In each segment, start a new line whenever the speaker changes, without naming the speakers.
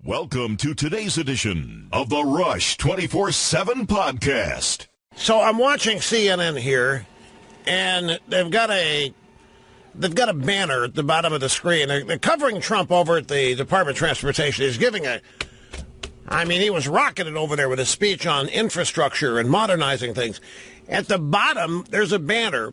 Welcome to today's edition of the Rush 24/7 podcast.
So I'm watching CNN here, and they've got a banner at the bottom of the screen. They're covering Trump over at the Department of Transportation. He's giving he was rocking it over there with a speech on infrastructure and modernizing things. At the bottom, there's a banner.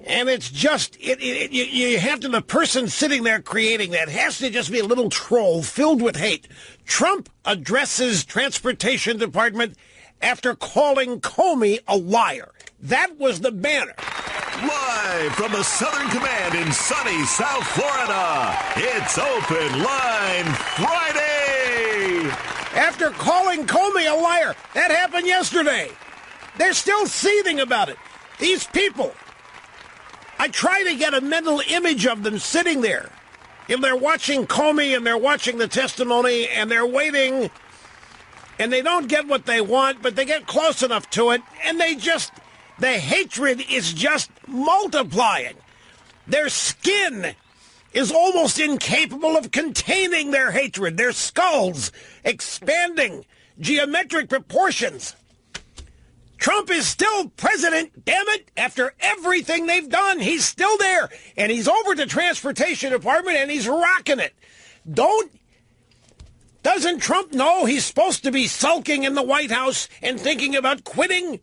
And it's just, you have to, the person sitting there creating that has to just be a little troll filled with hate. Trump addresses Transportation Department after calling Comey a liar. That was the banner.
Live from the Southern Command in sunny South Florida, it's Open Line Friday.
After calling Comey a liar, that happened yesterday. They're still seething about it. These people, I try to get a mental image of them sitting there. If they're watching Comey and they're watching the testimony and they're waiting and they don't get what they want, but they get close enough to it and the hatred is just multiplying. Their skin is almost incapable of containing their hatred. Their skulls expanding, geometric proportions. Trump is still president, damn it, after everything they've done. He's still there, and he's over to Transportation Department, and he's rocking it. Doesn't Trump know he's supposed to be sulking in the White House and thinking about quitting?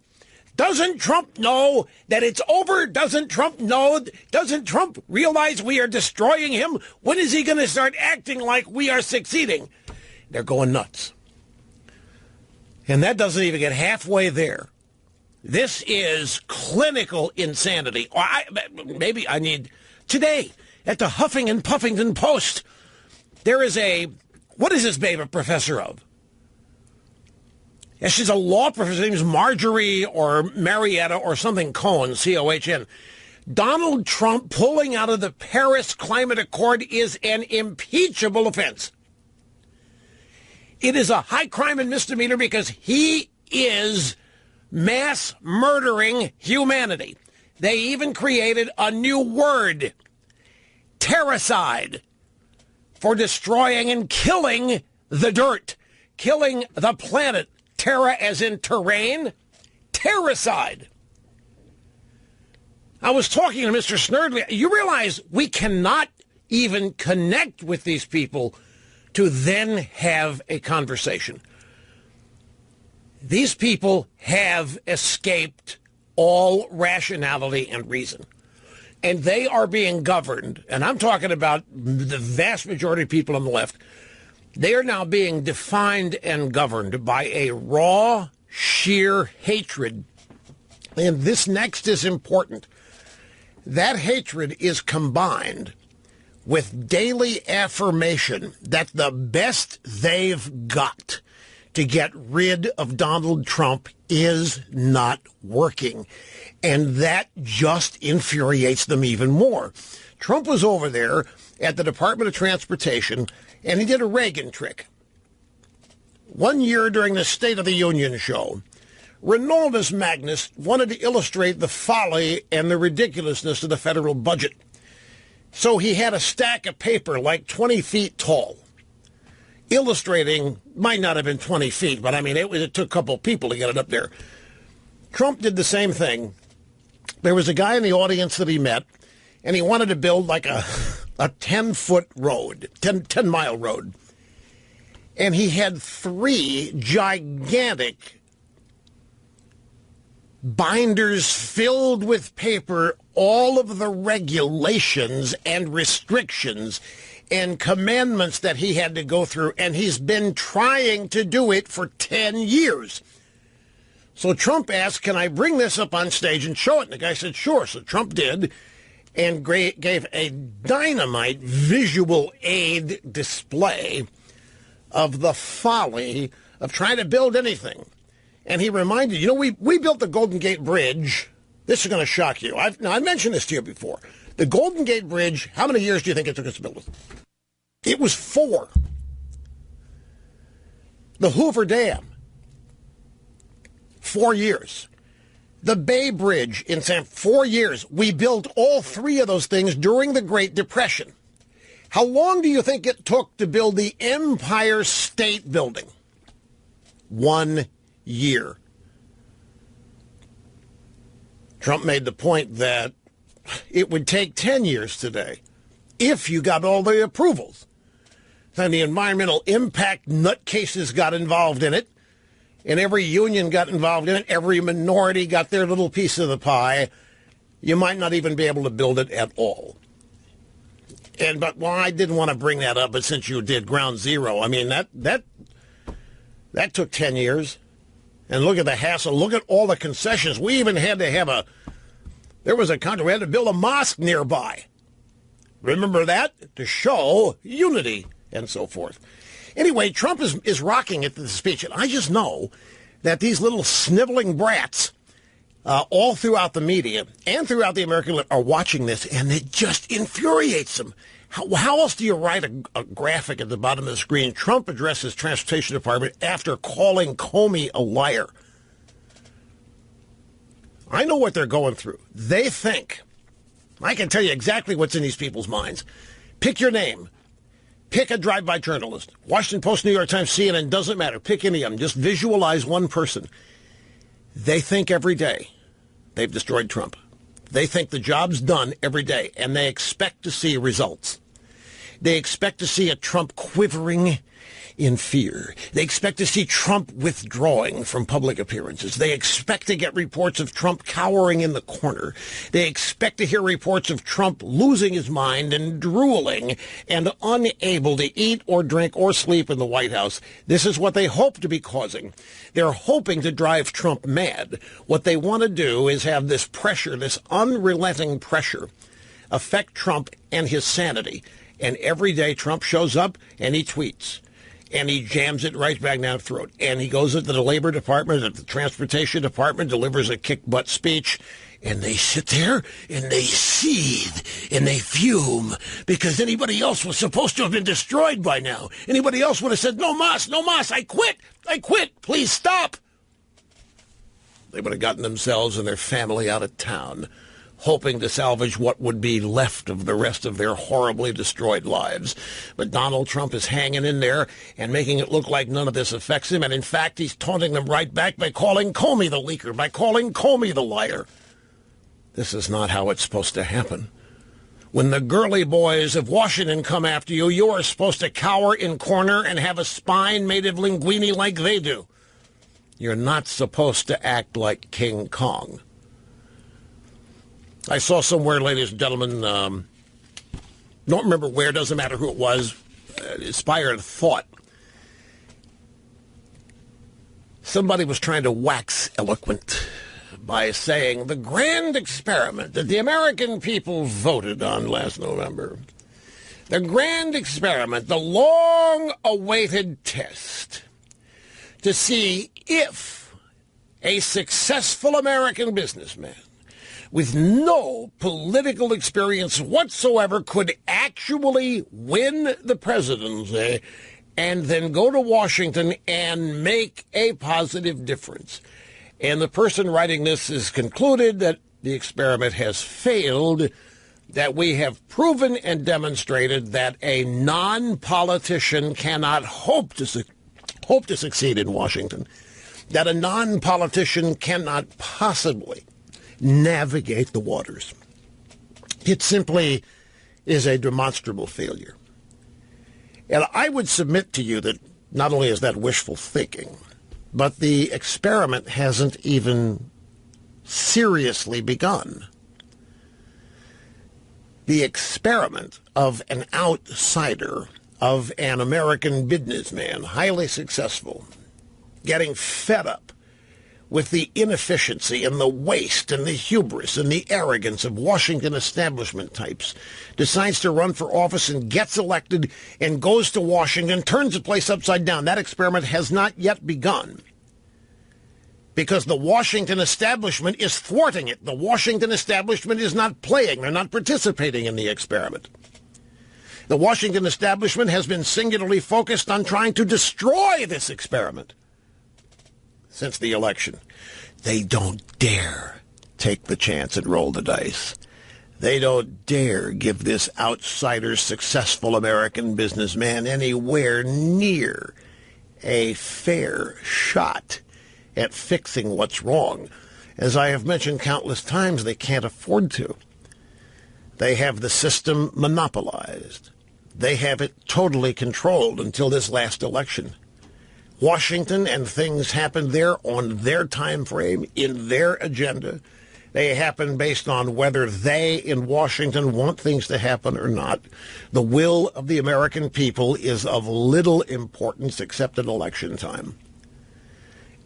Doesn't Trump know that it's over? Doesn't Trump realize we are destroying him? When is he going to start acting like we are succeeding? They're going nuts. And that doesn't even get halfway there. This is clinical insanity. Maybe I need... Today, at the Huffing and Puffington Post, there is what is this babe a professor of? Yeah, she's a law professor. Her name is Marjorie or Marietta or something Cohen, C-O-H-N. Donald Trump pulling out of the Paris Climate Accord is an impeachable offense. It is a high crime and misdemeanor because he is mass murdering humanity. They even created a new word, terracide, for destroying and killing the dirt, killing the planet. Terra as in terrain, terracide. I was talking to Mr. Snerdley. You realize we cannot even connect with these people to then have a conversation. These people have escaped all rationality and reason. And they are being governed, and I'm talking about the vast majority of people on the left, they are now being defined and governed by a raw, sheer hatred. And this next is important. That hatred is combined with daily affirmation that the best they've got to get rid of Donald Trump is not working. And that just infuriates them even more. Trump was over there at the Department of Transportation, and he did a Reagan trick. One year during the State of the Union show, Renaldus Magnus wanted to illustrate the folly and the ridiculousness of the federal budget. So he had a stack of paper like 20 feet tall, illustrating, might not have been 20 feet, but it took a couple people to get it up there. Trump did the same thing. There was a guy in the audience that he met, and he wanted to build like a 10-foot road, 10-mile road. And he had 3 gigantic binders filled with paper, all of the regulations and restrictions and commandments that he had to go through, and he's been trying to do it for 10 years. So Trump asked, can I bring this up on stage and show it? And the guy said, sure. So Trump did, and gave a dynamite visual aid display of the folly of trying to build anything. And he reminded, we built the Golden Gate Bridge. This is going to shock you. I mentioned this to you before. The Golden Gate Bridge, how many years do you think it took us to build it? It was 4. The Hoover Dam, 4 years. The Bay Bridge in 4 years. We built all 3 of those things during the Great Depression. How long do you think it took to build the Empire State Building? 1 year. Trump made the point that it would take 10 years today if you got all the approvals. Then the environmental impact nutcases got involved in it, and every union got involved in it. Every minority got their little piece of the pie. You might not even be able to build it at all. But I didn't want to bring that up, but since you did ground zero, I mean, that took 10 years. And look at the hassle. Look at all the concessions. We even had to have there was a country, we had to build a mosque nearby. Remember that? To show unity and so forth. Anyway, Trump is rocking at the speech, and I just know that these little sniveling brats all throughout the media and throughout the American left are watching this, and it just infuriates them. How else do you write a graphic at the bottom of the screen? Trump addresses Transportation Department after calling Comey a liar. I know what they're going through. They think, I can tell you exactly what's in these people's minds. Pick your name. Pick a drive-by journalist. Washington Post, New York Times, CNN, doesn't matter. Pick any of them. Just visualize one person. They think every day they've destroyed Trump. They think the job's done every day, and they expect to see results. They expect to see a Trump quivering in fear. They expect to see Trump withdrawing from public appearances. They expect to get reports of Trump cowering in the corner. They expect to hear reports of Trump losing his mind and drooling and unable to eat or drink or sleep in the White House. This is what they hope to be causing. They're hoping to drive Trump mad. What they want to do is have this pressure, this unrelenting pressure, affect Trump and his sanity. And every day Trump shows up and he tweets. And he jams it right back down the throat. And he goes into the Labor Department, at the Transportation Department, delivers a kick-butt speech. And they sit there and they seethe and they fume because anybody else was supposed to have been destroyed by now. Anybody else would have said, no mas, I quit, please stop. They would have gotten themselves and their family out of town, hoping to salvage what would be left of the rest of their horribly destroyed lives. But Donald Trump is hanging in there and making it look like none of this affects him. And in fact, he's taunting them right back by calling Comey the leaker, by calling Comey the liar. This is not how it's supposed to happen. When the girly boys of Washington come after you, you are supposed to cower in corner and have a spine made of linguine like they do. You're not supposed to act like King Kong. I saw somewhere, ladies and gentlemen, don't remember where, doesn't matter who it was, inspired thought. Somebody was trying to wax eloquent by saying the grand experiment that the American people voted on last November, the grand experiment, the long-awaited test to see if a successful American businessman with no political experience whatsoever could actually win the presidency and then go to Washington and make a positive difference. And the person writing this has concluded that the experiment has failed, that we have proven and demonstrated that a non-politician cannot hope to succeed in Washington, that a non-politician cannot possibly navigate the waters. It simply is a demonstrable failure. And I would submit to you that not only is that wishful thinking, but the experiment hasn't even seriously begun. The experiment of an outsider, of an American businessman, highly successful, getting fed up with the inefficiency and the waste and the hubris and the arrogance of Washington establishment types, decides to run for office and gets elected and goes to Washington, turns the place upside down. That experiment has not yet begun because the Washington establishment is thwarting it. The Washington establishment is not playing. They're not participating in the experiment. The Washington establishment has been singularly focused on trying to destroy this experiment since the election. They don't dare take the chance and roll the dice. They don't dare give this outsider successful American businessman anywhere near a fair shot at fixing what's wrong. As I have mentioned countless times, they can't afford to. They have the system monopolized. They have it totally controlled until this last election. Washington and things happened there on their time frame, in their agenda. They happen based on whether they in Washington want things to happen or not. The will of the American people is of little importance except at election time.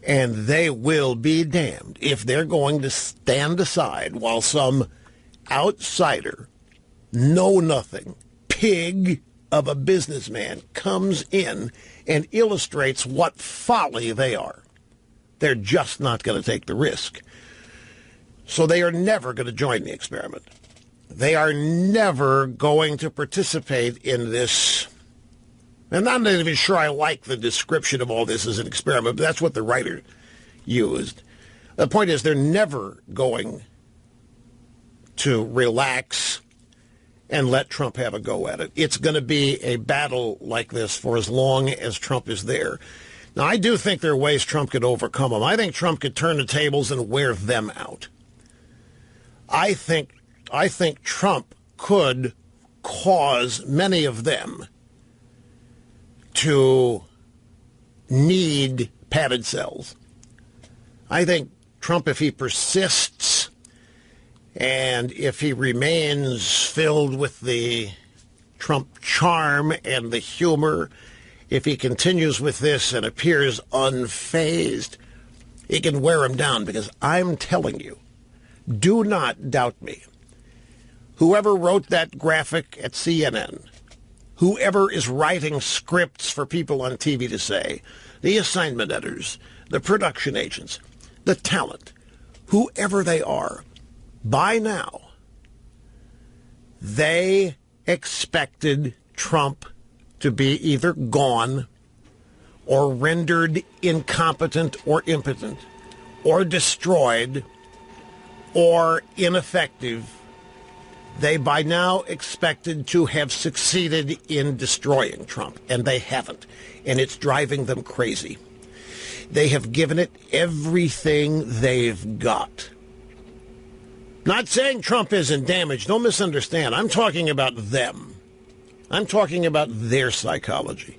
And they will be damned if they're going to stand aside while some outsider, know-nothing, pig of a businessman comes in and illustrates what folly they are. They're just not going to take the risk. So they are never going to join the experiment. They are never going to participate in this. And I'm not even sure I like the description of all this as an experiment, but that's what the writer used. The point is, they're never going to relax and let Trump have a go at it. It's going to be a battle like this for as long as Trump is there. Now, I do think there are ways Trump could overcome them. I think Trump could turn the tables and wear them out. I think Trump could cause many of them to need padded cells. I think Trump, if he persists and if he remains filled with the Trump charm and the humor, if he continues with this and appears unfazed, he can wear him down, because I'm telling you, do not doubt me. Whoever wrote that graphic at CNN, whoever is writing scripts for people on TV to say, the assignment editors, the production agents, the talent, whoever they are, by now, they expected Trump to be either gone or rendered incompetent or impotent or destroyed or ineffective. They by now expected to have succeeded in destroying Trump, and they haven't, and it's driving them crazy. They have given it everything they've got. Not saying Trump isn't damaged. Don't misunderstand. I'm talking about them. I'm talking about their psychology.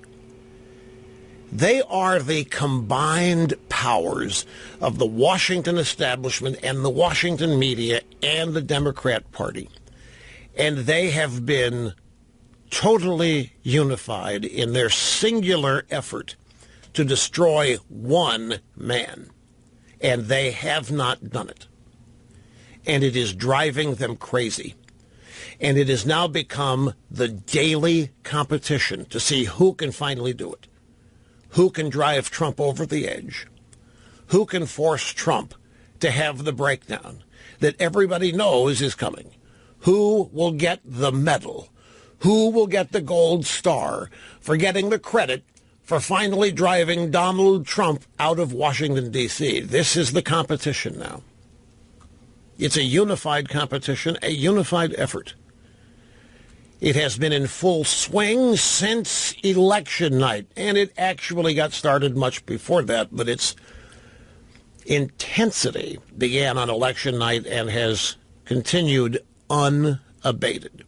They are the combined powers of the Washington establishment and the Washington media and the Democrat Party. And they have been totally unified in their singular effort to destroy one man. And they have not done it. And it is driving them crazy. And it has now become the daily competition to see who can finally do it. Who can drive Trump over the edge? Who can force Trump to have the breakdown that everybody knows is coming? Who will get the medal? Who will get the gold star for getting the credit for finally driving Donald Trump out of Washington, D.C.? This is the competition now. It's a unified competition, a unified effort. It has been in full swing since election night, and it actually got started much before that, but its intensity began on election night and has continued unabated.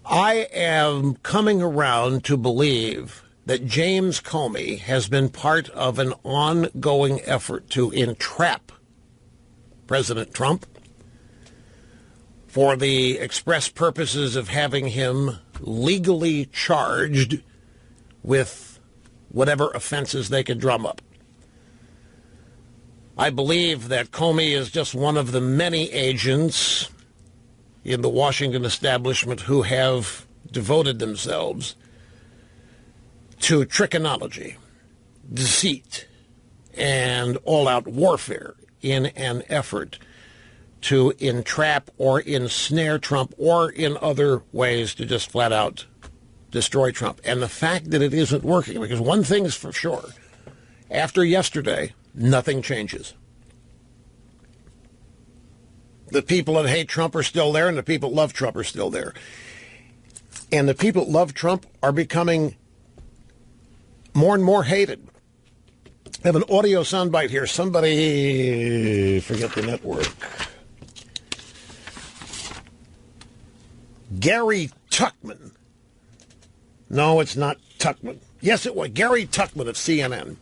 I am coming around to believe that James Comey has been part of an ongoing effort to entrap President Trump for the express purposes of having him legally charged with whatever offenses they can drum up. I believe that Comey is just one of the many agents in the Washington establishment who have devoted themselves to trichonology, deceit, and all-out warfare in an effort to entrap or ensnare Trump, or in other ways to just flat out destroy Trump. And the fact that it isn't working, because one thing is for sure, after yesterday, nothing changes. The people that hate Trump are still there, and the people that love Trump are still there. And the people that love Trump are becoming more and more hated. I have an audio soundbite here. Somebody, forget the network. Gary Tuchman. No, it's not Tuchman. Yes, it was. Gary Tuchman of CNN.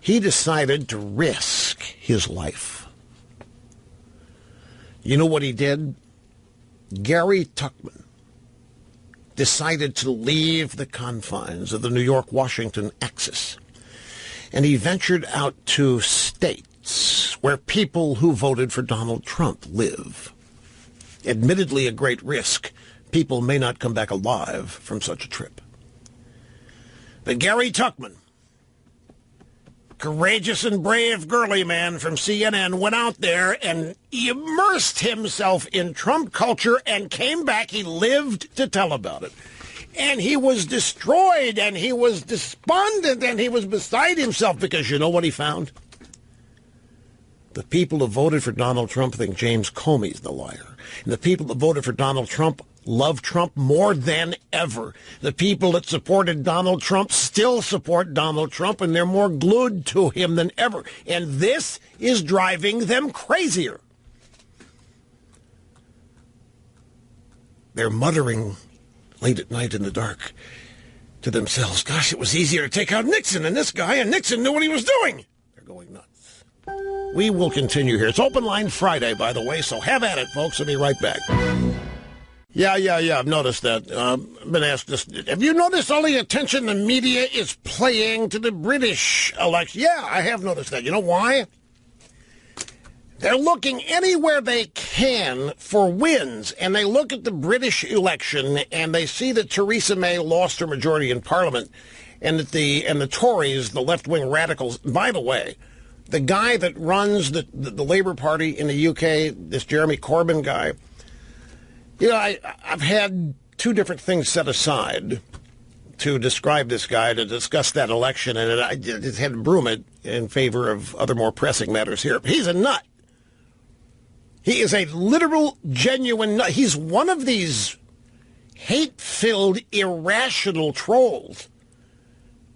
He decided to risk his life. You know what he did? Gary Tuchman decided to leave the confines of the New York-Washington axis. And he ventured out to states where people who voted for Donald Trump live. Admittedly a great risk. People may not come back alive from such a trip. But Gary Tuchman, courageous and brave girly man from CNN, went out there and immersed himself in Trump culture and came back. He lived to tell about it. And he was destroyed, and he was despondent, and he was beside himself because you know what he found? The people who voted for Donald Trump think James Comey's the liar. And the people that voted for Donald Trump love Trump more than ever. The people that supported Donald Trump still support Donald Trump, and they're more glued to him than ever. And this is driving them crazier. They're muttering late at night in the dark to themselves, gosh, it was easier to take out Nixon than this guy, and Nixon knew what he was doing. They're going nuts. We will continue here. It's Open Line Friday, by the way, so have at it, folks. I'll be right back. Yeah, I've noticed that. I've been asked this. Have you noticed all the attention the media is playing to the British election? Yeah, I have noticed that. You know why? They're looking anywhere they can for wins, and they look at the British election, and they see that Theresa May lost her majority in Parliament, and that the Tories, the left-wing radicals. By the way, the guy that runs the Labour Party in the UK, this Jeremy Corbyn guy, you know, I've had two different things set aside to describe this guy, to discuss that election, and I just had to broom it in favor of other more pressing matters here. He's a nut. He is a literal, genuine nut. He's one of these hate-filled, irrational trolls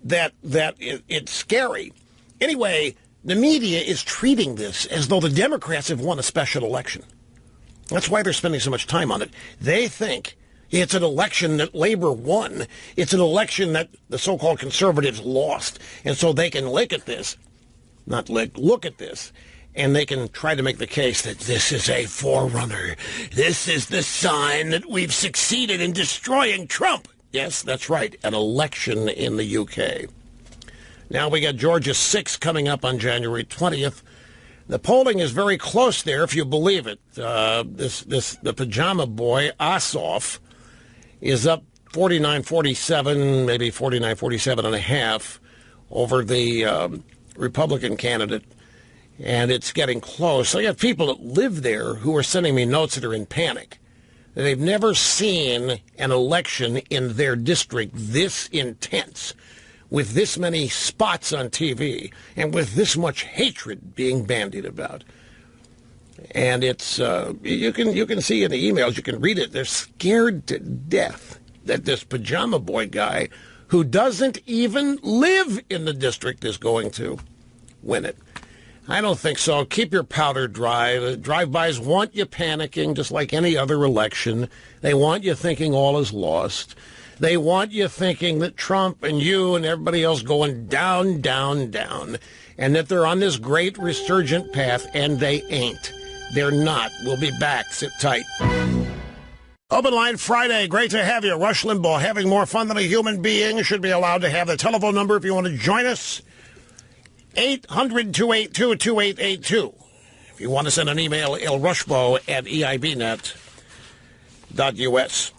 that it's scary. Anyway, the media is treating this as though the Democrats have won a special election. That's why they're spending so much time on it. They think it's an election that Labor won. It's an election that the so-called conservatives lost. And so they can look at this, look at this, and they can try to make the case that this is a forerunner. This is the sign that we've succeeded in destroying Trump. Yes, that's right, an election in the UK. Now we got Georgia 6 coming up on January 20th. The polling is very close there, if you believe it. The pajama boy, Ossoff, is up 49-47, maybe 49-47 and a half over the Republican candidate. And it's getting close. I got people that live there who are sending me notes that are in panic. They've never seen an election in their district this intense, with this many spots on TV, and with this much hatred being bandied about. And it's you can see in the emails, you can read it. They're scared to death that this pajama boy guy, who doesn't even live in the district, is going to win it. I don't think so. Keep your powder dry. The drive-bys want you panicking just like any other election. They want you thinking all is lost. They want you thinking that Trump and you and everybody else going down, down, down, and that they're on this great resurgent path, and they ain't. They're not. We'll be back. Sit tight. Open Line Friday. Great to have you. Rush Limbaugh, having more fun than a human being, should be allowed to have the telephone number if you want to join us. 800-282-2882. If you want to send an email, ilrushbo@eibnet.us.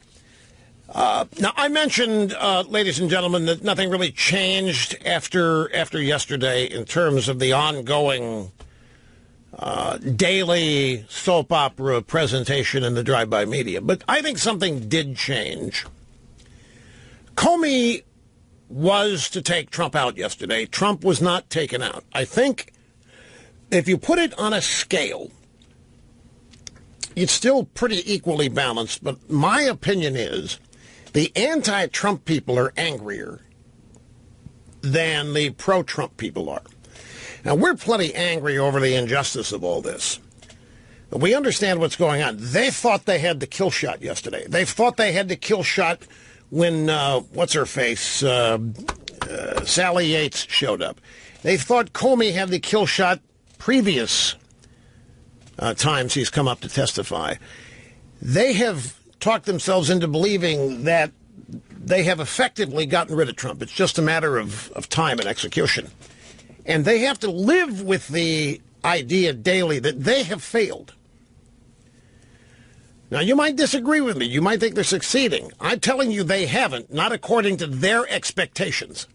Now, I mentioned, ladies and gentlemen, that nothing really changed after yesterday in terms of the ongoing daily soap opera presentation in the drive-by media. But I think something did change. Comey was to take Trump out yesterday. Trump was not taken out. I think if you put it on a scale, it's still pretty equally balanced, but my opinion is the anti-Trump people are angrier than the pro-Trump people are. Now, we're plenty angry over the injustice of all this. We understand what's going on. They thought they had the kill shot yesterday. They thought they had the kill shot when, what's-her-face, Sally Yates showed up. They thought Comey had the kill shot previous times he's come up to testify. They have talked themselves into believing that they have effectively gotten rid of Trump. It's just a matter of time and execution. And they have to live with the idea daily that they have failed. Now, you might disagree with me. You might think they're succeeding. I'm telling you they haven't, not according to their expectations.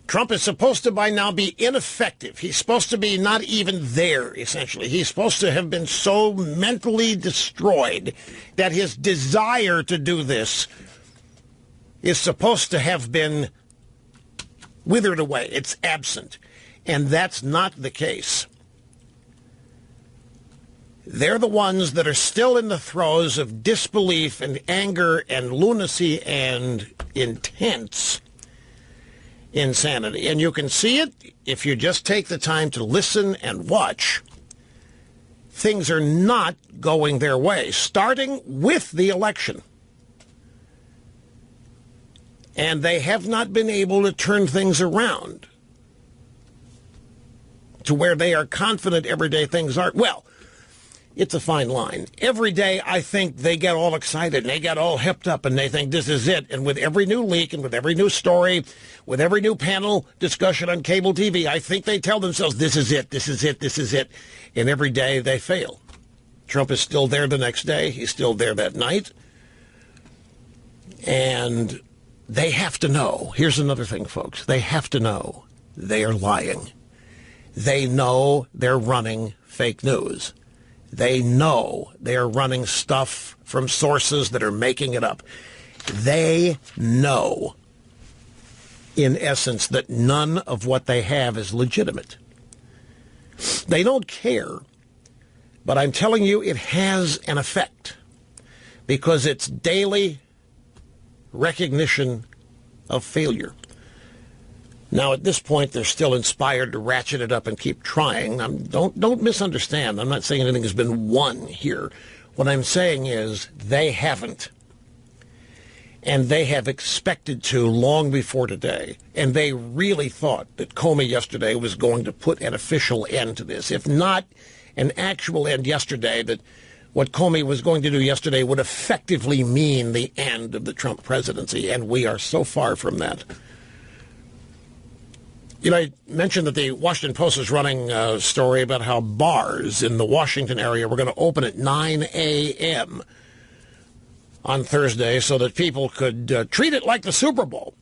Trump is supposed to by now be ineffective. He's supposed to be not even there, essentially. He's supposed to have been so mentally destroyed that his desire to do this is supposed to have been withered away. It's absent. And that's not the case. They're the ones that are still in the throes of disbelief and anger and lunacy and intense insanity. And you can see it if you just take the time to listen and watch. Things are not going their way, starting with the election. And they have not been able to turn things around to where they are confident everyday things are. Well, it's a fine line. Every day, I think they get all excited and they get all hipped up and they think this is it. And with every new leak and with every new story, with every new panel discussion on cable TV, I think they tell themselves, this is it, this is it, this is it. And every day they fail. Trump is still there the next day. He's still there that night. And they have to know. Here's another thing, folks. They have to know they are lying. They know they're running fake news. They know they are running stuff from sources that are making it up. They know, in essence, that none of what they have is legitimate. They don't care, but I'm telling you it has an effect because it's daily recognition of failure. Now, at this point, they're still inspired to ratchet it up and keep trying. Don't misunderstand. I'm not saying anything has been won here. What I'm saying is they haven't. And they have expected to long before today. And they really thought that Comey yesterday was going to put an official end to this. If not an actual end yesterday, that what Comey was going to do yesterday would effectively mean the end of the Trump presidency. And we are so far from that. You know, I mentioned that the Washington Post is running a story about how bars in the Washington area were going to open at 9 a.m. on Thursday so that people could treat it like the Super Bowl.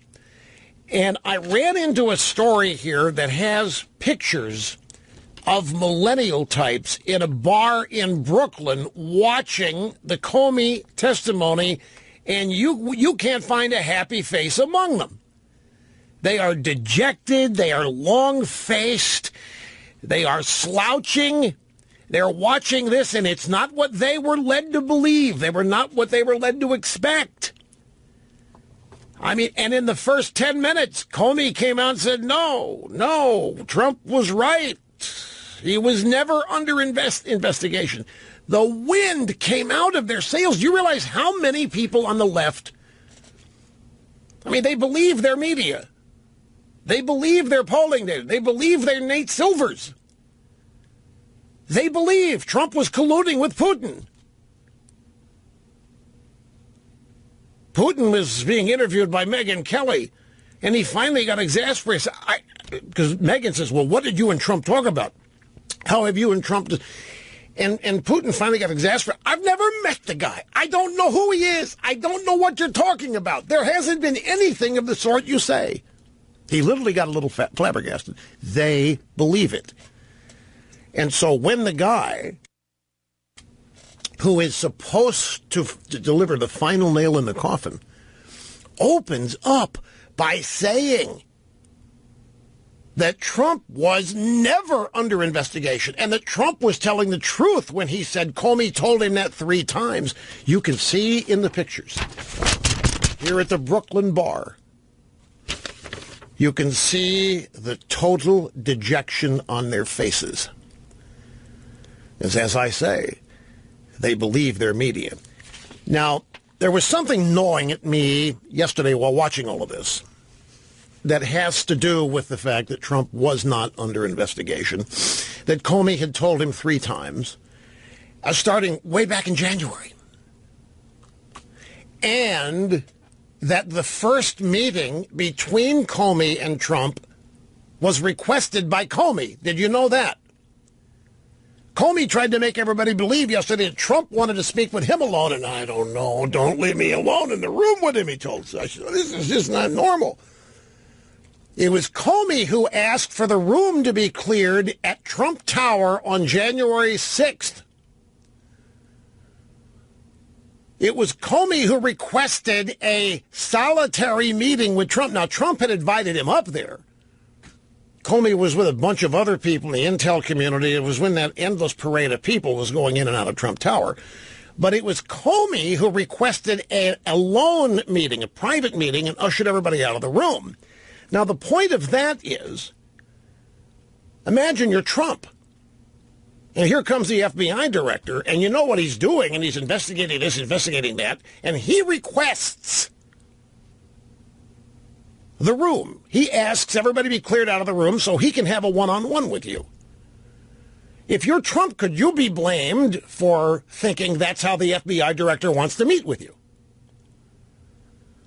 And I ran into a story here that has pictures of millennial types in a bar in Brooklyn watching the Comey testimony, and you can't find a happy face among them. They are dejected. They are long-faced. They are slouching. They're watching this, and it's not what they were led to believe. They were not what they were led to expect. I mean, and in the first 10 minutes, Comey came out and said, no, Trump was right. He was never under investigation. The wind came out of their sails. Do you realize how many people on the left, I mean, they believe their media. They believe their polling data. They believe their Nate Silvers. They believe Trump was colluding with Putin. Putin was being interviewed by Megyn Kelly, and he finally got exasperated. Because Megyn says, well, what did you and Trump talk about? How have you and Trump... And Putin finally got exasperated. I've never met the guy. I don't know who he is. I don't know what you're talking about. There hasn't been anything of the sort you say. He literally got a little flabbergasted. They believe it. And so when the guy who is supposed to deliver the final nail in the coffin, opens up by saying that Trump was never under investigation and that Trump was telling the truth when he said Comey told him that 3 times. You can see in the pictures here at the Brooklyn bar, you can see the total dejection on their faces. As I say, they believe their media. Now, there was something gnawing at me yesterday while watching all of this that has to do with the fact that Trump was not under investigation, that Comey had told him 3 times, starting way back in January, and that the first meeting between Comey and Trump was requested by Comey. Did you know that? Comey tried to make everybody believe yesterday that Trump wanted to speak with him alone, and I don't know, don't leave me alone in the room with him, he told us. This is just not normal. It was Comey who asked for the room to be cleared at Trump Tower on January 6th. It was Comey who requested a solitary meeting with Trump. Now, Trump had invited him up there. Comey was with a bunch of other people in the intel community. It was when that endless parade of people was going in and out of Trump Tower. But it was Comey who requested a alone meeting, a private meeting, and ushered everybody out of the room. Now, the point of that is, imagine you're Trump. And here comes the FBI director, and you know what he's doing, and he's investigating this, investigating that, and he requests the room. He asks everybody to be cleared out of the room so he can have a one-on-one with you. If you're Trump, could you be blamed for thinking that's how the FBI director wants to meet with you?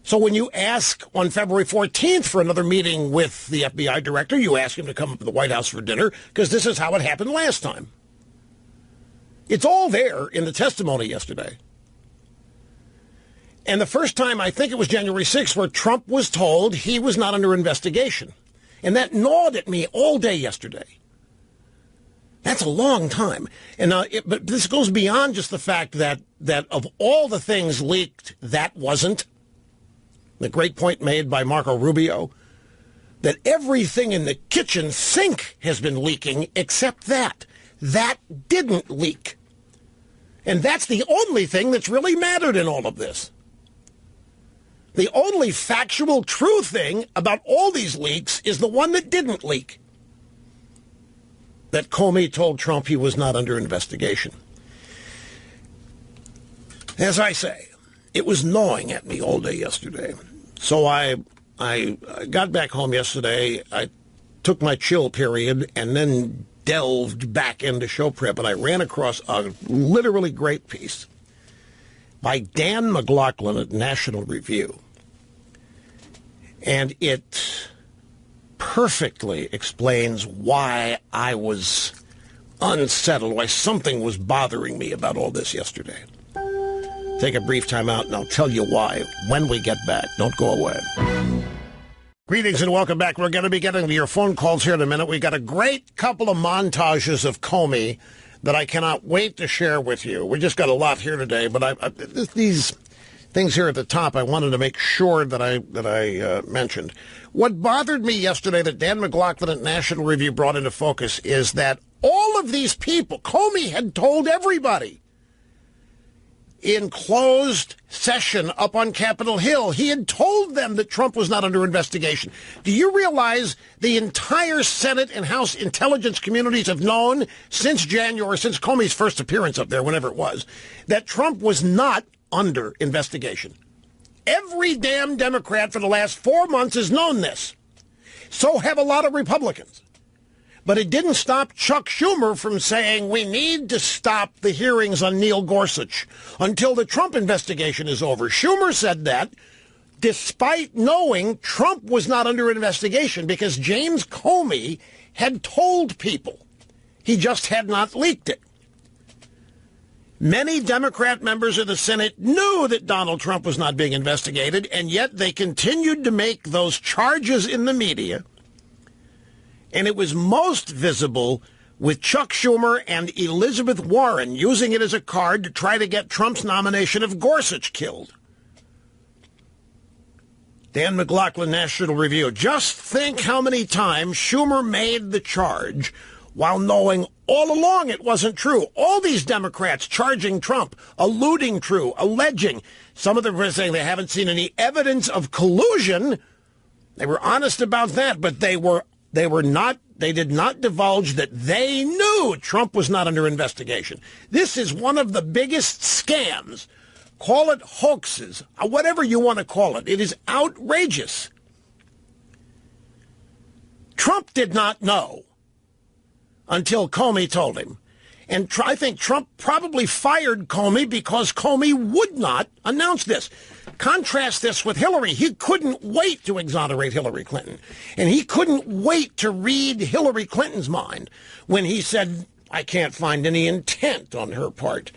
So when you ask on February 14th for another meeting with the FBI director, you ask him to come up to the White House for dinner, because this is how it happened last time. It's all there in the testimony yesterday. And the first time, I think it was January 6th, where Trump was told he was not under investigation. And that gnawed at me all day yesterday. That's a long time. And but this goes beyond just the fact that of all the things leaked, that wasn't. The great point made by Marco Rubio, that everything in the kitchen sink has been leaking except that. That didn't leak. And that's the only thing that's really mattered in all of this. The only factual true thing about all these leaks is the one that didn't leak. That Comey told Trump he was not under investigation. As I say, it was gnawing at me all day yesterday. So I got back home yesterday, I took my chill period, and then delved back into show prep, and I ran across a literally great piece by Dan McLaughlin at National Review. And it perfectly explains why I was unsettled, why something was bothering me about all this yesterday. Take a brief time out, and I'll tell you why when we get back. Don't go away. Greetings and welcome back. We're going to be getting to your phone calls here in a minute. We've got a great couple of montages of Comey that I cannot wait to share with you. We just got a lot here today, but these things here at the top I wanted to make sure that I mentioned. What bothered me yesterday that Dan McLaughlin at National Review brought into focus is that all of these people, Comey had told everybody in closed session up on Capitol Hill, he had told them that Trump was not under investigation. Do you realize the entire Senate and House intelligence communities have known since January, since Comey's first appearance up there, whenever it was, that Trump was not under investigation? Every damn Democrat for the last 4 months has known this. So have a lot of Republicans. But it didn't stop Chuck Schumer from saying we need to stop the hearings on Neil Gorsuch until the Trump investigation is over. Schumer said that despite knowing Trump was not under investigation because James Comey had told people. He just had not leaked it. Many Democrat members of the Senate knew that Donald Trump was not being investigated, and yet they continued to make those charges in the media. And it was most visible with Chuck Schumer and Elizabeth Warren using it as a card to try to get Trump's nomination of Gorsuch killed. Dan McLaughlin, National Review. Just think how many times Schumer made the charge while knowing all along it wasn't true. All these Democrats charging Trump, alluding true, alleging. Some of them were saying they haven't seen any evidence of collusion. They were honest about that, but they did not divulge that they knew Trump was not under investigation. This is one of the biggest scams. Call it hoaxes, whatever you want to call it. It is outrageous. Trump did not know until Comey told him. And I think Trump probably fired Comey because Comey would not announce this. Contrast this with Hillary. He couldn't wait to exonerate Hillary Clinton. And he couldn't wait to read Hillary Clinton's mind when he said, I can't find any intent on her part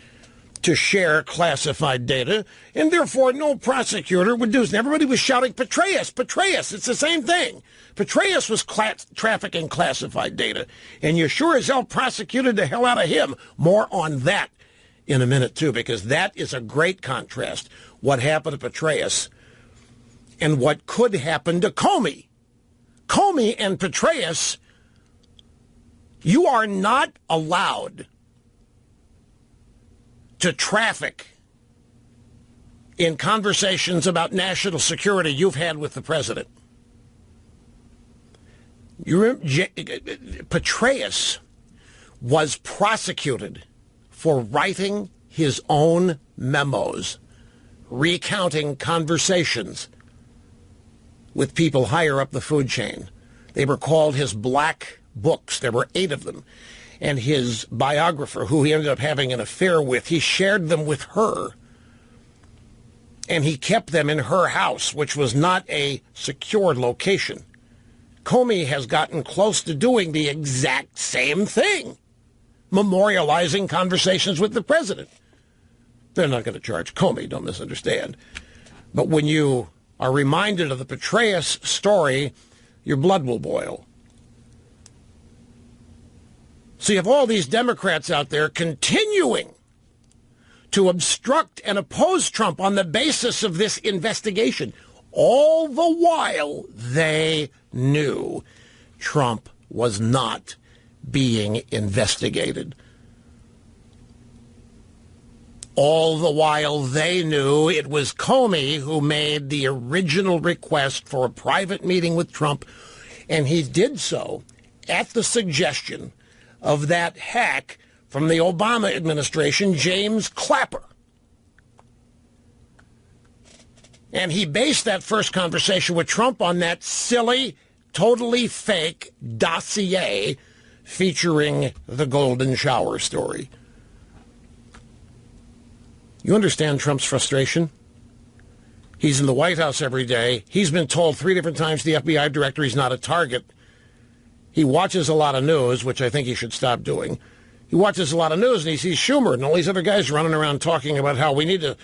to share classified data, and therefore no prosecutor would do this. And everybody was shouting, Petraeus, Petraeus. It's the same thing. Petraeus was trafficking classified data, and you sure as hell prosecuted the hell out of him. More on that in a minute, too, because that is a great contrast, what happened to Petraeus and what could happen to Comey. Comey and Petraeus, you are not allowed to traffic in conversations about national security you've had with the president. Petraeus was prosecuted for writing his own memos, recounting conversations with people higher up the food chain. They were called his black books. There were 8 of them. And his biographer, who he ended up having an affair with, he shared them with her. And he kept them in her house, which was not a secured location. Comey has gotten close to doing the exact same thing, memorializing conversations with the president. They're not going to charge Comey, don't misunderstand. But when you are reminded of the Petraeus story, your blood will boil. So you have all these Democrats out there continuing to obstruct and oppose Trump on the basis of this investigation, all the while they knew Trump was not being investigated. All the while they knew it was Comey who made the original request for a private meeting with Trump, and he did so at the suggestion of that hack from the Obama administration, James Clapper. And he based that first conversation with Trump on that silly, totally fake dossier featuring the golden shower story. You understand Trump's frustration? He's in the White House every day. He's been told 3 different times, the FBI director, he's not a target. He watches a lot of news, which I think he should stop doing. He watches a lot of news, and he sees Schumer and all these other guys running around talking about how we need to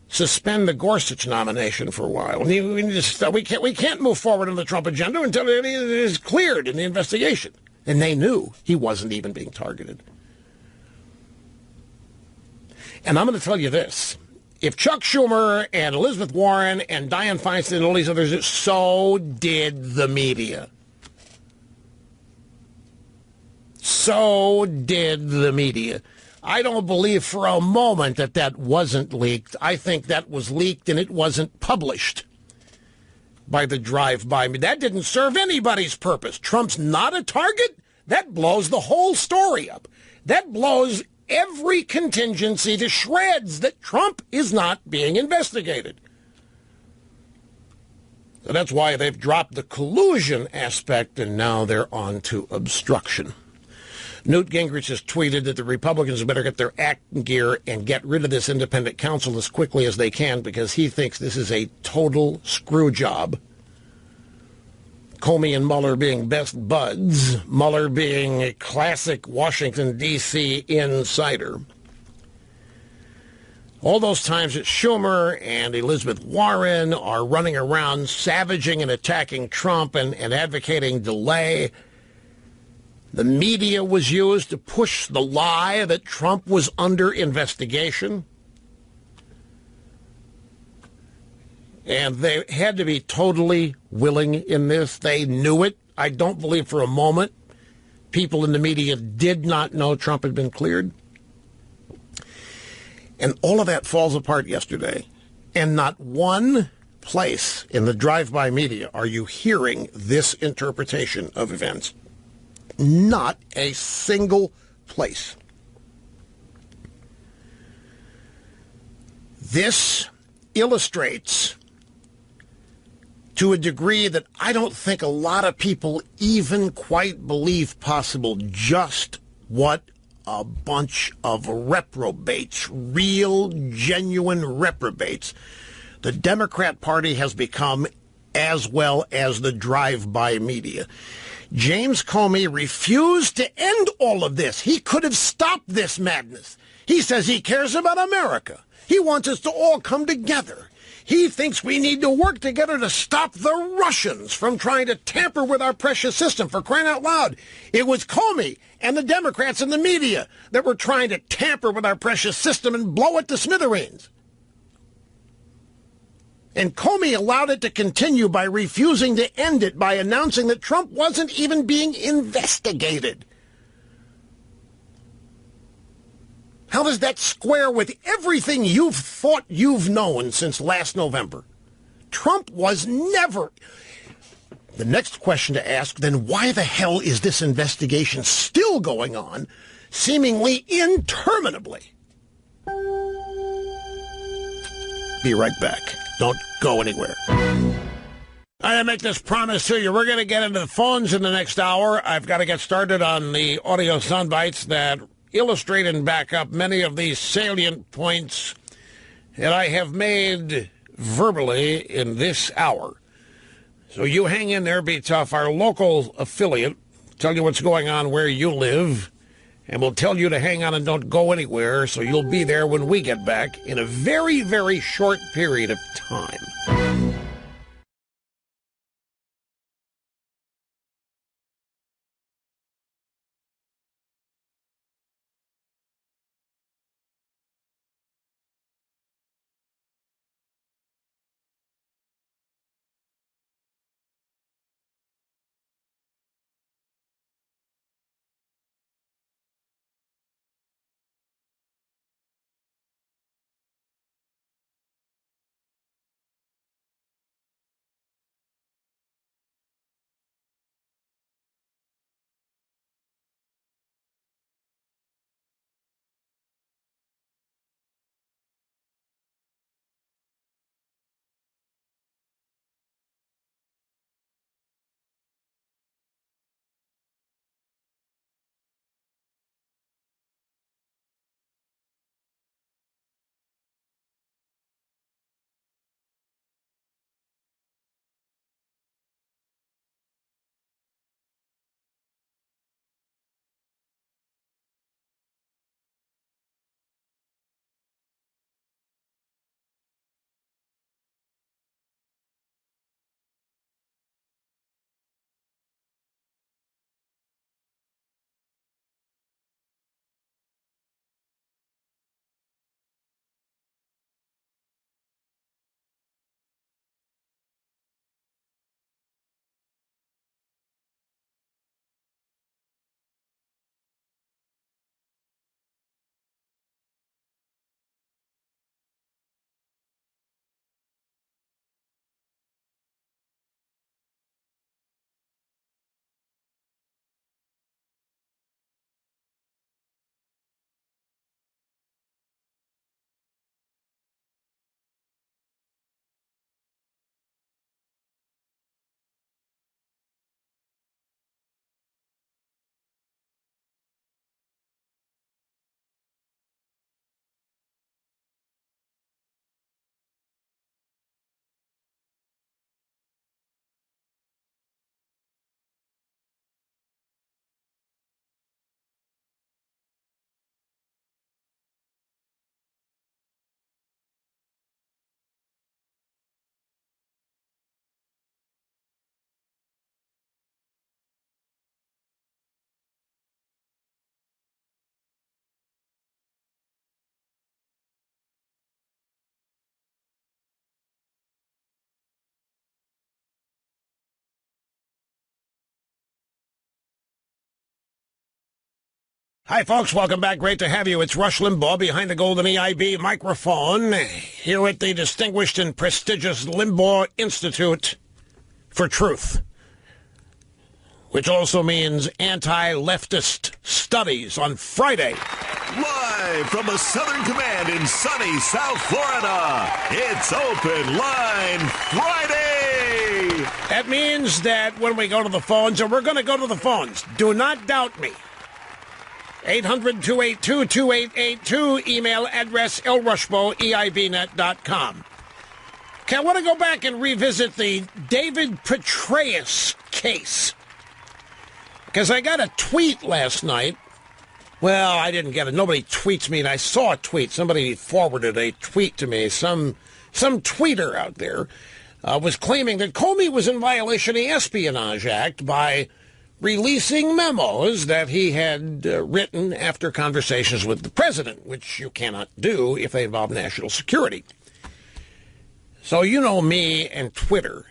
suspend the Gorsuch nomination for a while. We need to stop. We can't move forward on the Trump agenda until it is cleared in the investigation. And they knew he wasn't even being targeted. And I'm going to tell you this. If Chuck Schumer and Elizabeth Warren and Dianne Feinstein and all these others, so did the media. So did the media. I don't believe for a moment that that wasn't leaked. I think that was leaked and it wasn't published by the drive-by. That didn't serve anybody's purpose. Trump's not a target? That blows the whole story up. That blows every contingency to shreds that Trump is not being investigated. So that's why they've dropped the collusion aspect and now they're on to obstruction. Newt Gingrich has tweeted that the Republicans better get their act in gear and get rid of this independent counsel as quickly as they can because he thinks this is a total screw job. Comey and Mueller being best buds, Mueller being a classic Washington, D.C. insider. All those times that Schumer and Elizabeth Warren are running around savaging and attacking Trump and advocating delay, the media was used to push the lie that Trump was under investigation. And they had to be totally willing in this. They knew it. I don't believe for a moment people in the media did not know Trump had been cleared. And all of that falls apart yesterday. And not one place in the drive-by media are you hearing this interpretation of events. Not a single place. This illustrates to a degree that I don't think a lot of people even quite believe possible just what a bunch of reprobates, real, genuine reprobates, the Democrat Party has become, as well as the drive-by media. James Comey refused to end all of this. He could have stopped this madness. He says he cares about America. He wants us to all come together. He thinks we need to work together to stop the Russians from trying to tamper with our precious system, for crying out loud. It was Comey and the Democrats and the media that were trying to tamper with our precious system and blow it to smithereens. And Comey allowed it to continue by refusing to end it by announcing that Trump wasn't even being investigated. How does that square with everything you've thought you've known since last November? Trump was never... The next question to ask, then why the hell is this investigation still going on, seemingly interminably? Be right back. Don't go anywhere. I make this promise to you. We're going to get into the phones in the next hour. I've got to get started on the audio soundbites that illustrate and back up many of these salient points that I have made verbally in this hour. So you hang in there, be tough. Our local affiliate will tell you what's going on where you live, and we'll tell you to hang on and don't go anywhere, so you'll be there when we get back in a very, very short period of time. Hi, folks. Welcome back. Great to have you. It's Rush Limbaugh behind the golden EIB microphone here at the distinguished and prestigious Limbaugh Institute for Truth, which also means anti-leftist studies on Friday.
Live from the Southern Command in sunny South Florida, it's Open Line Friday.
That means that when we go to the phones, and we're going to go to the phones, do not doubt me. 800-282-2882, email address lrushbo@eibnet.com. Okay, I want to go back and revisit the David Petraeus case, because I got a tweet last night. Well, I didn't get it. Nobody tweets me, and I saw a tweet. Somebody forwarded a tweet to me. Some tweeter out there was claiming that Comey was in violation of the Espionage Act by releasing memos that he had written after conversations with the president, which you cannot do if they involve national security. So you know me and Twitter,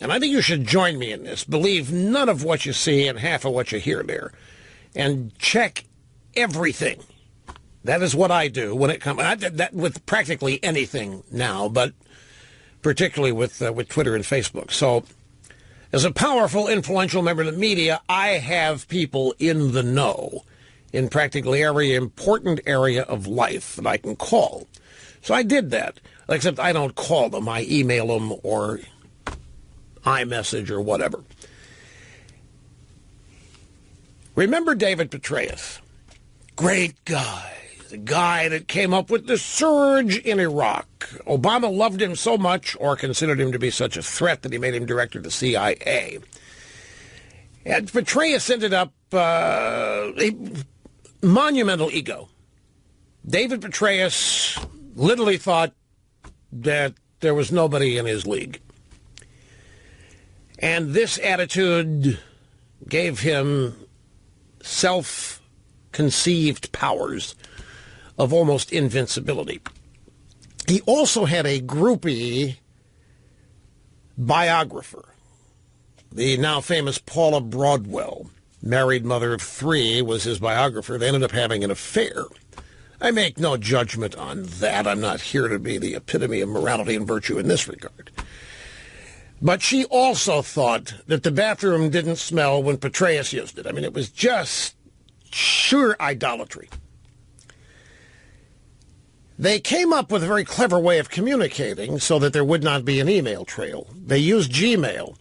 and I think you should join me in this. Believe none of what you see and half of what you hear there, and check everything. That is what I do when it comes. I did that with practically anything now, but particularly with Twitter and Facebook. So, as a powerful, influential member of the media, I have people in the know in practically every important area of life that I can call. So I did that, except I don't call them. I email them or iMessage or whatever. Remember David Petraeus? Great guy. The guy that came up with the surge in Iraq. Obama loved him so much, or considered him to be such a threat, that he made him director of the CIA. And Petraeus ended up a monumental ego. David Petraeus literally thought that there was nobody in his league. And this attitude gave him self-conceived powers of almost invincibility. He also had a groupie biographer, the now famous Paula Broadwell, married mother of 3, was his biographer. They ended up having an affair. I make no judgment on that. I'm not here to be the epitome of morality and virtue in this regard. But she also thought that the bathroom didn't smell when Petraeus used it. I mean, it was just sheer idolatry. They came up with a very clever way of communicating so that there would not be an email trail. They used Gmail.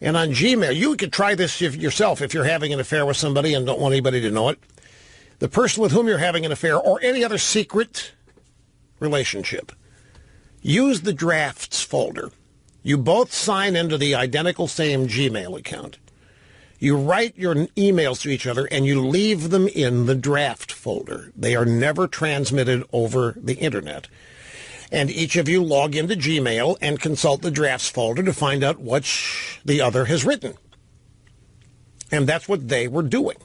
And on Gmail, you could try this yourself if you're having an affair with somebody and don't want anybody to know it. The person with whom you're having an affair or any other secret relationship, use the drafts folder. You both sign into the identical same Gmail account. You write your emails to each other, and you leave them in the draft folder. They are never transmitted over the Internet. And each of you log into Gmail and consult the drafts folder to find out what the other has written. And that's what they were doing.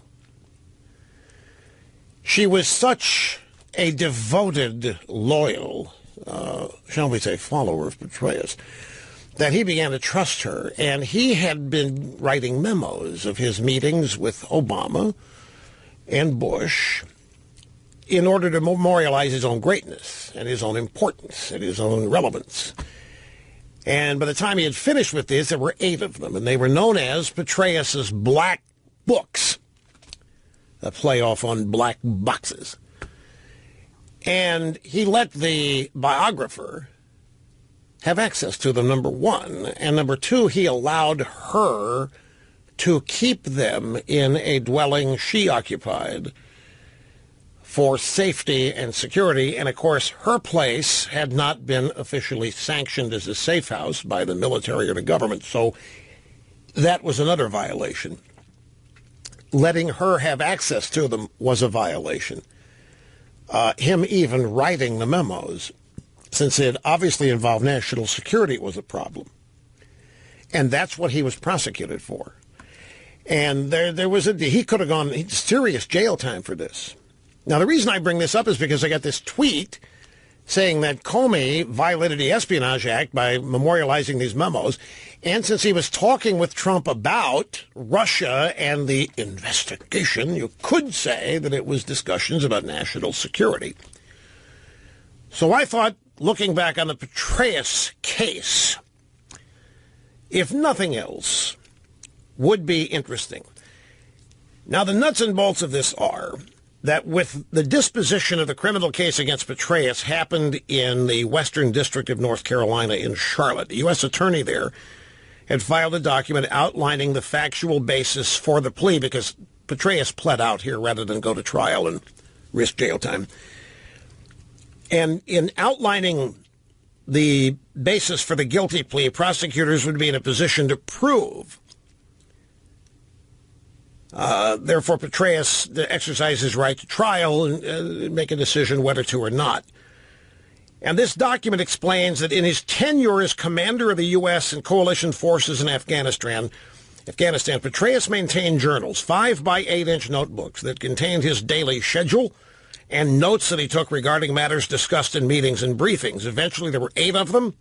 She was such a devoted, loyal, shall we say, follower of Petraeus, that he began to trust her, and he had been writing memos of his meetings with Obama and Bush in order to memorialize his own greatness and his own importance and his own relevance. And by the time he had finished with this, there were 8 of them, and they were known as Petraeus's Black Books, a play off on black boxes. And he let the biographer have access to them, number one. And number two, he allowed her to keep them in a dwelling she occupied for safety and security. And, of course, her place had not been officially sanctioned as a safe house by the military or the government. So that was another violation. Letting her have access to them was a violation. Him even writing the memos, since it obviously involved national security, was a problem. And that's what he was prosecuted for. And there was he could have gone serious jail time for this. Now, the reason I bring this up is because I got this tweet saying that Comey violated the Espionage Act by memorializing these memos. And since he was talking with Trump about Russia and the investigation, you could say that it was discussions about national security. So I thought, looking back on the Petraeus case, if nothing else, would be interesting. Now, the nuts and bolts of this are that with the disposition of the criminal case against Petraeus happened in the Western District of North Carolina in Charlotte. The U.S. attorney there had filed a document outlining the factual basis for the plea because Petraeus pled out here rather than go to trial and risk jail time. And in outlining the basis for the guilty plea, prosecutors would be in a position to prove therefore, Petraeus exercised his right to trial and make a decision whether to or not. And this document explains that in his tenure as commander of the U.S. and coalition forces in Afghanistan, Petraeus maintained journals, 5 by 8-inch notebooks that contained his daily schedule and notes that he took regarding matters discussed in meetings and briefings. Eventually, there were 8 of them,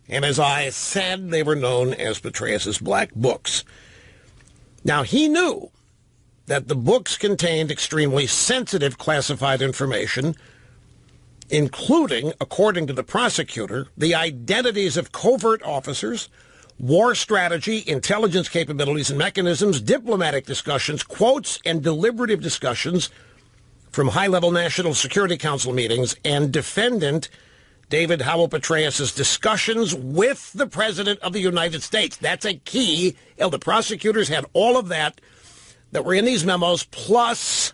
and as I said, they were known as Petraeus's Black Books. Now, he knew that the books contained extremely sensitive classified information, including, according to the prosecutor, the identities of covert officers, war strategy, intelligence capabilities and mechanisms, diplomatic discussions, quotes, and deliberative discussions from high-level National Security Council meetings, and defendant David Howell Petraeus' discussions with the President of the United States. That's a key. The prosecutors had all of that were in these memos, plus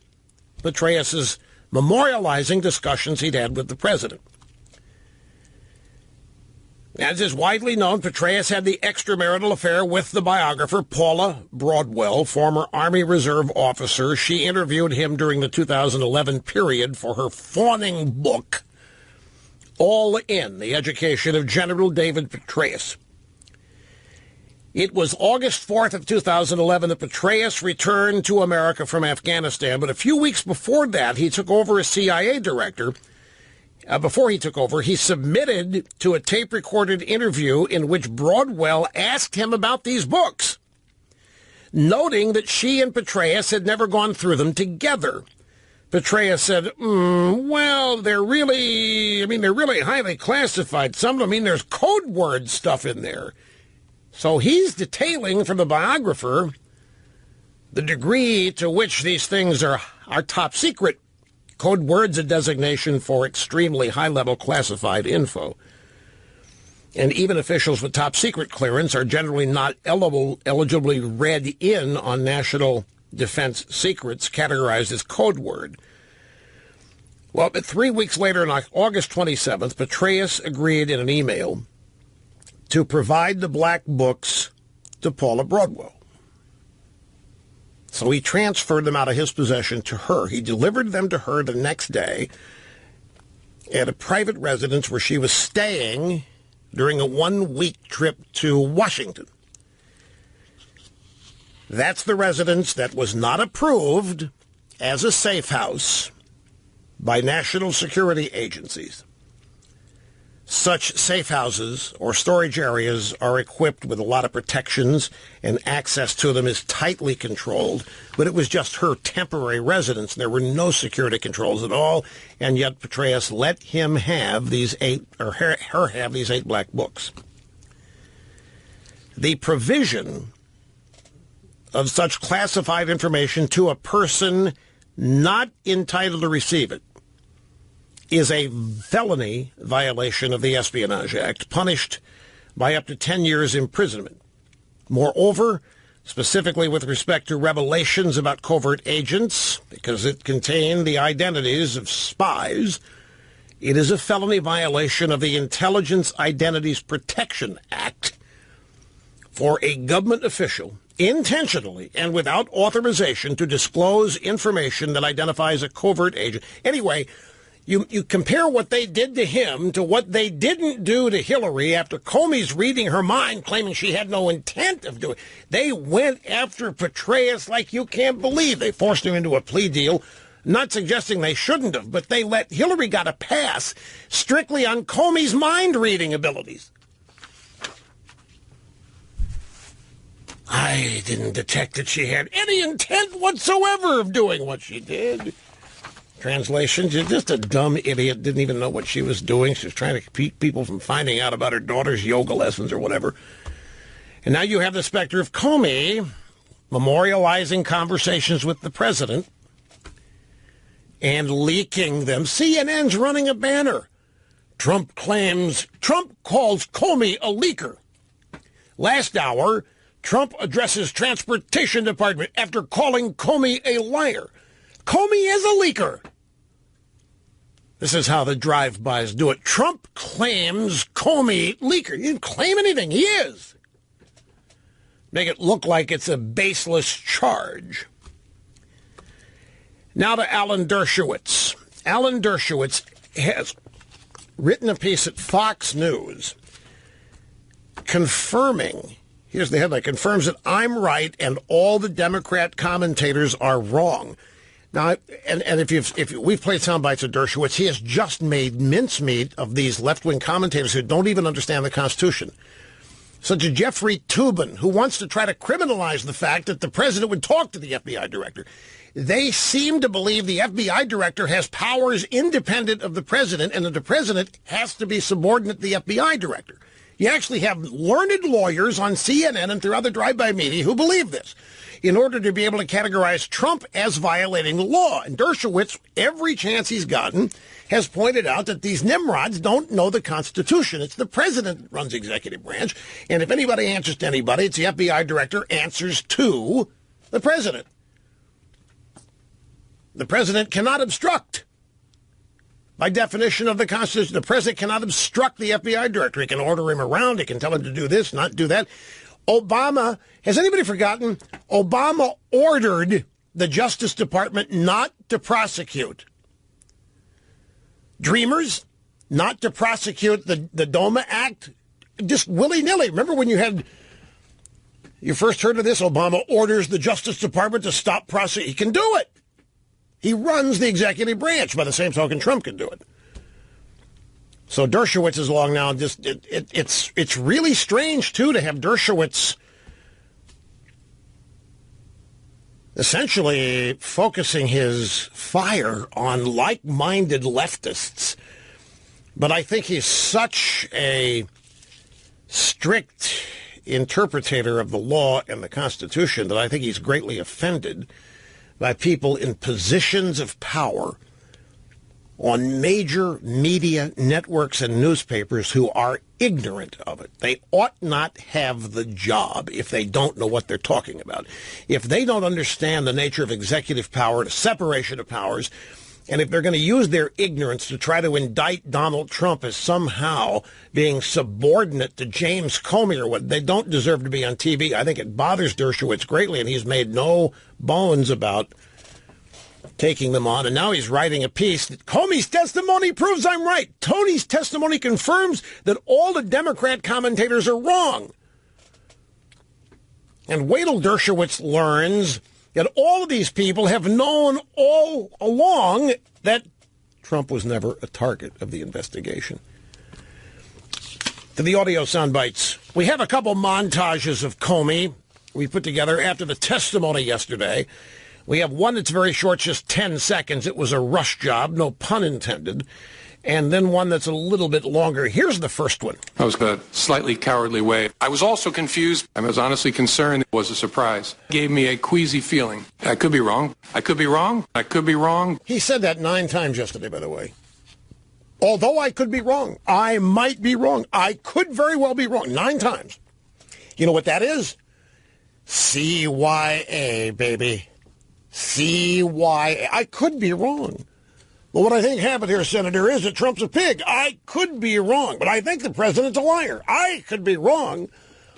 Petraeus' memorializing discussions he'd had with the president. As is widely known, Petraeus had the extramarital affair with the biographer Paula Broadwell, former Army Reserve officer. She interviewed him during the 2011 period for her fawning book, All In, The Education of General David Petraeus. It was August 4th of 2011 that Petraeus returned to America from Afghanistan, but a few weeks before that, he took over as CIA director. Before he took over, he submitted to a tape-recorded interview in which Broadwell asked him about these books, noting that she and Petraeus had never gone through them together. Petraeus said, well, they're really highly classified. Some of them, there's code word stuff in there. So he's detailing from the biographer the degree to which these things are top secret. Code word's a designation for extremely high-level classified info. And even officials with top secret clearance are generally not eligibly read in on national defense secrets categorized as code word. Well, but 3 weeks later, on August 27th, Petraeus agreed in an email to provide the Black Books to Paula Broadwell. So he transferred them out of his possession to her. He delivered them to her the next day at a private residence where she was staying during a 1-week trip to Washington. That's the residence that was not approved as a safe house by national security agencies. Such safe houses or storage areas are equipped with a lot of protections, and access to them is tightly controlled. But it was just her temporary residence. There were no security controls at all, and yet Petraeus let him have these 8, or her have these 8 Black Books. The provision of such classified information to a person not entitled to receive it is a felony violation of the Espionage Act, punished by up to 10 years imprisonment. Moreover, specifically with respect to revelations about covert agents, because it contained the identities of spies, it is a felony violation of the Intelligence Identities Protection Act for a government official intentionally and without authorization to disclose information that identifies a covert agent. Anyway, You compare what they did to him to what they didn't do to Hillary after Comey's reading her mind, claiming she had no intent of doing it. They went after Petraeus like you can't believe. They forced him into a plea deal Not suggesting they shouldn't have, but Hillary got a pass strictly on Comey's mind-reading abilities. I didn't detect that she had any intent whatsoever of doing what she did. Translation, she's just a dumb idiot, didn't even know what she was doing. She was trying to keep people from finding out about her daughter's yoga lessons or whatever. And now you have the specter of Comey memorializing conversations with the president and leaking them. CNN's running a banner. Trump calls Comey a leaker. Last hour, Trump addresses Transportation Department after calling Comey a liar. Comey is a leaker. This is how the drive-bys do it. Trump claims Comey leaker. He didn't claim anything. He is. Make it look like it's a baseless charge. Now to Alan Dershowitz. Alan Dershowitz has written a piece at Fox News confirming, here's the headline, confirms that I'm right and all the Democrat commentators are wrong. Now, and if we've played sound bites of Dershowitz, he has just made mincemeat of these left-wing commentators who don't even understand the Constitution. Such as Jeffrey Toobin, who wants to try to criminalize the fact that the president would talk to the FBI director. They seem to believe the FBI director has powers independent of the president and that the president has to be subordinate to the FBI director. You actually have learned lawyers on CNN and through other drive-by media who believe this in order to be able to categorize Trump as violating the law. And Dershowitz, every chance he's gotten, has pointed out that these nimrods don't know the Constitution. It's the president that runs the executive branch. And if anybody answers to anybody, it's the FBI director answers to the president. The president cannot obstruct. By definition of the Constitution, the president cannot obstruct the FBI director. He can order him around. He can tell him to do this, not do that. Obama, has anybody forgotten? Obama ordered the Justice Department not to prosecute Dreamers, not to prosecute the DOMA Act, just willy-nilly. Remember when you first heard of this? Obama orders the Justice Department to stop prosecuting. He can do it. He runs the executive branch. By the same token, Trump can do it. So Dershowitz is along now. It's really strange, too, to have Dershowitz essentially focusing his fire on like-minded leftists. But I think he's such a strict interpreter of the law and the Constitution that I think he's greatly offended by people in positions of power on major media networks and newspapers who are ignorant of it. They ought not have the job if they don't know what they're talking about. If they don't understand the nature of executive power, the separation of powers, and if they're going to use their ignorance to try to indict Donald Trump as somehow being subordinate to James Comey or what, they don't deserve to be on TV. I think it bothers Dershowitz greatly, and he's made no bones about taking them on. And now he's writing a piece that Comey's testimony proves I'm right. Tony's testimony confirms that all the Democrat commentators are wrong. And wait till Dershowitz learns that all of these people have known all along that Trump was never a target of the investigation. To the audio sound bites. We have a couple montages of Comey we put together after the testimony yesterday. We have one that's very short, just 10 seconds. It was a rush job, no pun intended. And then one that's a little bit longer. Here's the first one.
That was a slightly cowardly way. I was also confused. I was honestly concerned. It was a surprise. It gave me a queasy feeling. I could be wrong. I could be wrong. I could be wrong.
He said that 9 times yesterday, by the way. Although I could be wrong. I might be wrong. I could very well be wrong. 9 times. You know what that is? CYA, baby. CYA. I could be wrong. But what I think happened here, Senator, is that Trump's a pig. I could be wrong, but I think the president's a liar. I could be wrong,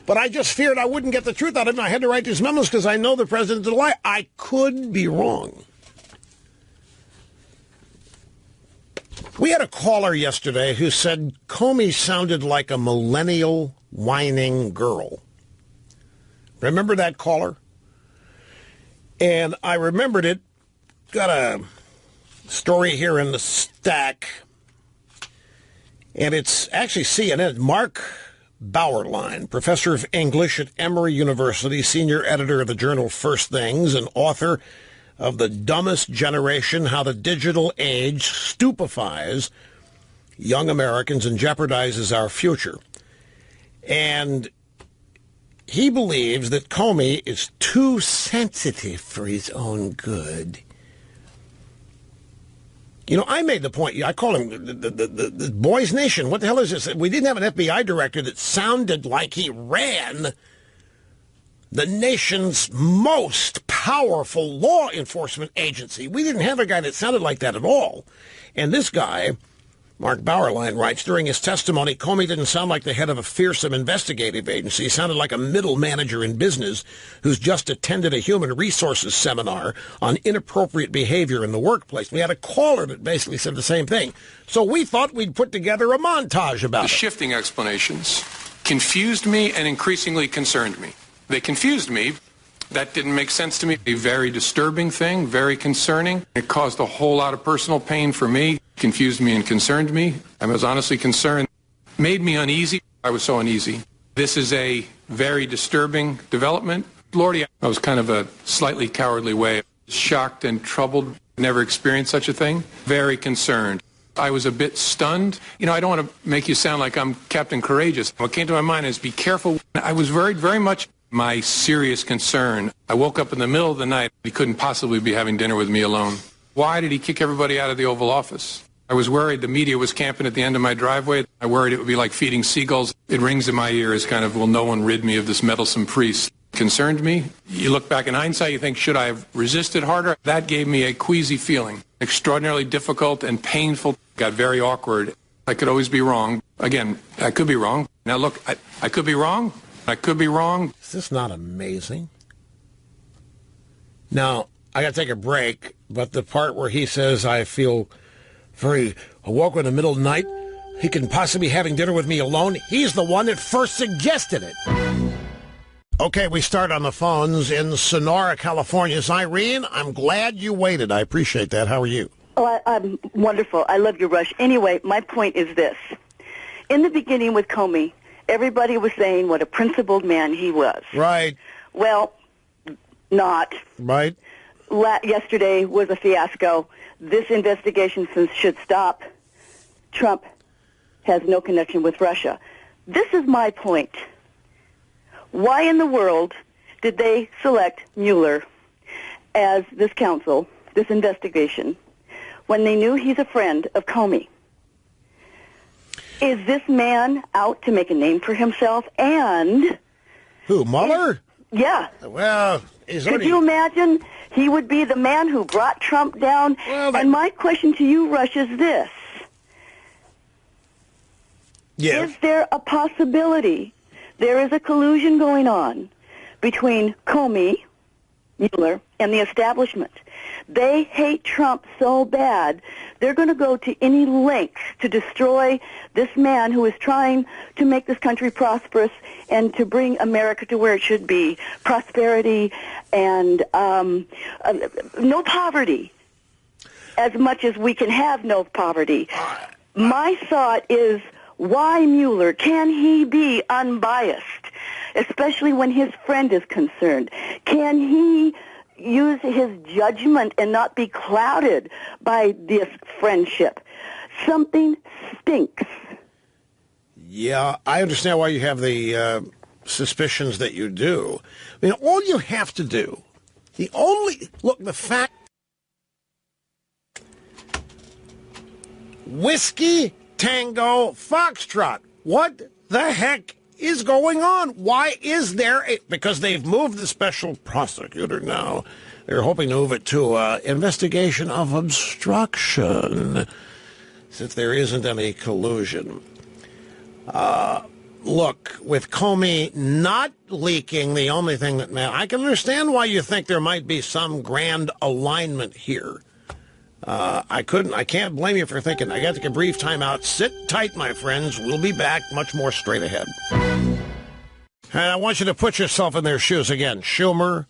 but I just feared I wouldn't get the truth out of him. I had to write these memos because I know the president's a liar. I could be wrong. We had a caller yesterday who said Comey sounded like a millennial whining girl. Remember that caller? And I remembered it. Got a Story here in the stack, and it's actually CNN. Mark Bauerlein, professor of English at Emory University, senior editor of the journal First Things, and author of The Dumbest Generation, How the Digital Age Stupefies Young Americans and Jeopardizes Our Future. And he believes that Comey is too sensitive for his own good. You know, I made the point. I call him the boys' nation. What the hell is this? We didn't have an FBI director that sounded like he ran the nation's most powerful law enforcement agency. We didn't have a guy that sounded like that at all. And this guy, Mark Bauerlein, writes, during his testimony, Comey didn't sound like the head of a fearsome investigative agency. He sounded like a middle manager in business who's just attended a human resources seminar on inappropriate behavior in the workplace. We had a caller that basically said the same thing. So we thought we'd put together a montage about it.
The shifting explanations confused me and increasingly concerned me. They confused me. That didn't make sense to me. A very disturbing thing, very concerning. It caused a whole lot of personal pain for me, confused me and concerned me. I was honestly concerned. Made me uneasy. I was so uneasy. This is a very disturbing development. Lordy, I was kind of a slightly cowardly way. Shocked and troubled. Never experienced such a thing. Very concerned. I was a bit stunned. You know, I don't want to make you sound like I'm Captain Courageous. What came to my mind is be careful. I was very much my serious concern. I woke up in the middle of the night. He couldn't possibly be having dinner with me alone. Why did he kick everybody out of the Oval Office? I was worried the media was camping at the end of my driveway. I worried it would be like feeding seagulls. It rings in my ear as kind of, will no one rid me of this meddlesome priest? Concerned me. You look back in hindsight, you think, should I have resisted harder? That gave me a queasy feeling. Extraordinarily difficult and painful. Got very awkward. I could always be wrong. Again, I could be wrong. Now look, I could be wrong. I could be wrong.
Is this not amazing? Now, I got to take a break, but the part where he says, I feel very awoke in the middle of the night, he can possibly be having dinner with me alone, he's the one that first suggested it. Okay, we start on the phones in Sonora, California. Irene, I'm glad you waited. I appreciate that. How are you?
Oh, I'm wonderful. I love your Rush. Anyway, my point is this. In the beginning with Comey, everybody was saying what a principled man he was.
Right.
Well, not.
Right.
Yesterday was a fiasco. This investigation should stop. Trump has no connection with Russia. This is my point. Why in the world did they select Mueller as this counsel, this investigation, when they knew he's a friend of Comey? Is this man out to make a name for himself? And
who, Mueller?
Yeah.
Well,
could you imagine? He would be the man who brought Trump down. Well, and my question to you, Rush, is this.
Yes.
Is there a possibility there is a collusion going on between Comey, Mueller, and the establishment? They hate Trump so bad, they're going to go to any length to destroy this man who is trying to make this country prosperous and to bring America to where it should be. Prosperity and no poverty, as much as we can have no poverty. My thought is, why Mueller? Can he be unbiased, especially when his friend is concerned? Can he use his judgment and not be clouded by this friendship? Something stinks.
Yeah, I understand why you have the suspicions that you do. I mean, all you have to do, the fact, Whiskey Tango Foxtrot. What the heck is going on? Why is there because they've moved the special prosecutor now. They're hoping to move it to investigation of obstruction, since there isn't any collusion. Look, with Comey not leaking, the only thing that matters, I can understand why you think there might be some grand alignment here. I can't blame you for thinking. I got to take a brief time out. Sit tight, my friends. We'll be back much more straight ahead. And I want you to put yourself in their shoes again. Schumer,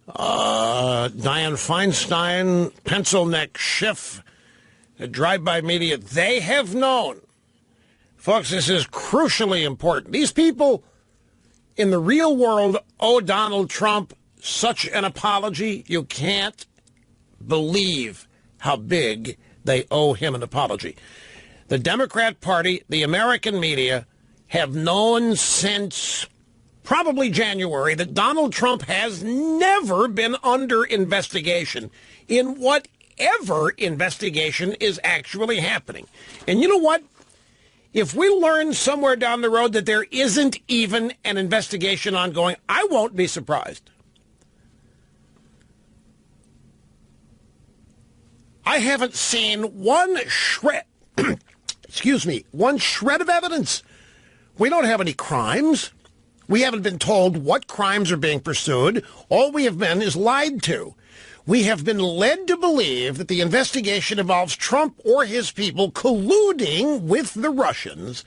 Dianne Feinstein, pencil neck Schiff, drive-by media, they have known. Folks, this is crucially important. These people in the real world owe Donald Trump such an apology. You can't believe how big they owe him an apology. The Democrat Party, the American media, have known since probably January that Donald Trump has never been under investigation in whatever investigation is actually happening. And you know what? If we learn somewhere down the road that there isn't even an investigation ongoing, I won't be surprised. I haven't seen one shred, one shred of evidence. We don't have any crimes. We haven't been told what crimes are being pursued. All we have been is lied to. We have been led to believe that the investigation involves Trump or his people colluding with the Russians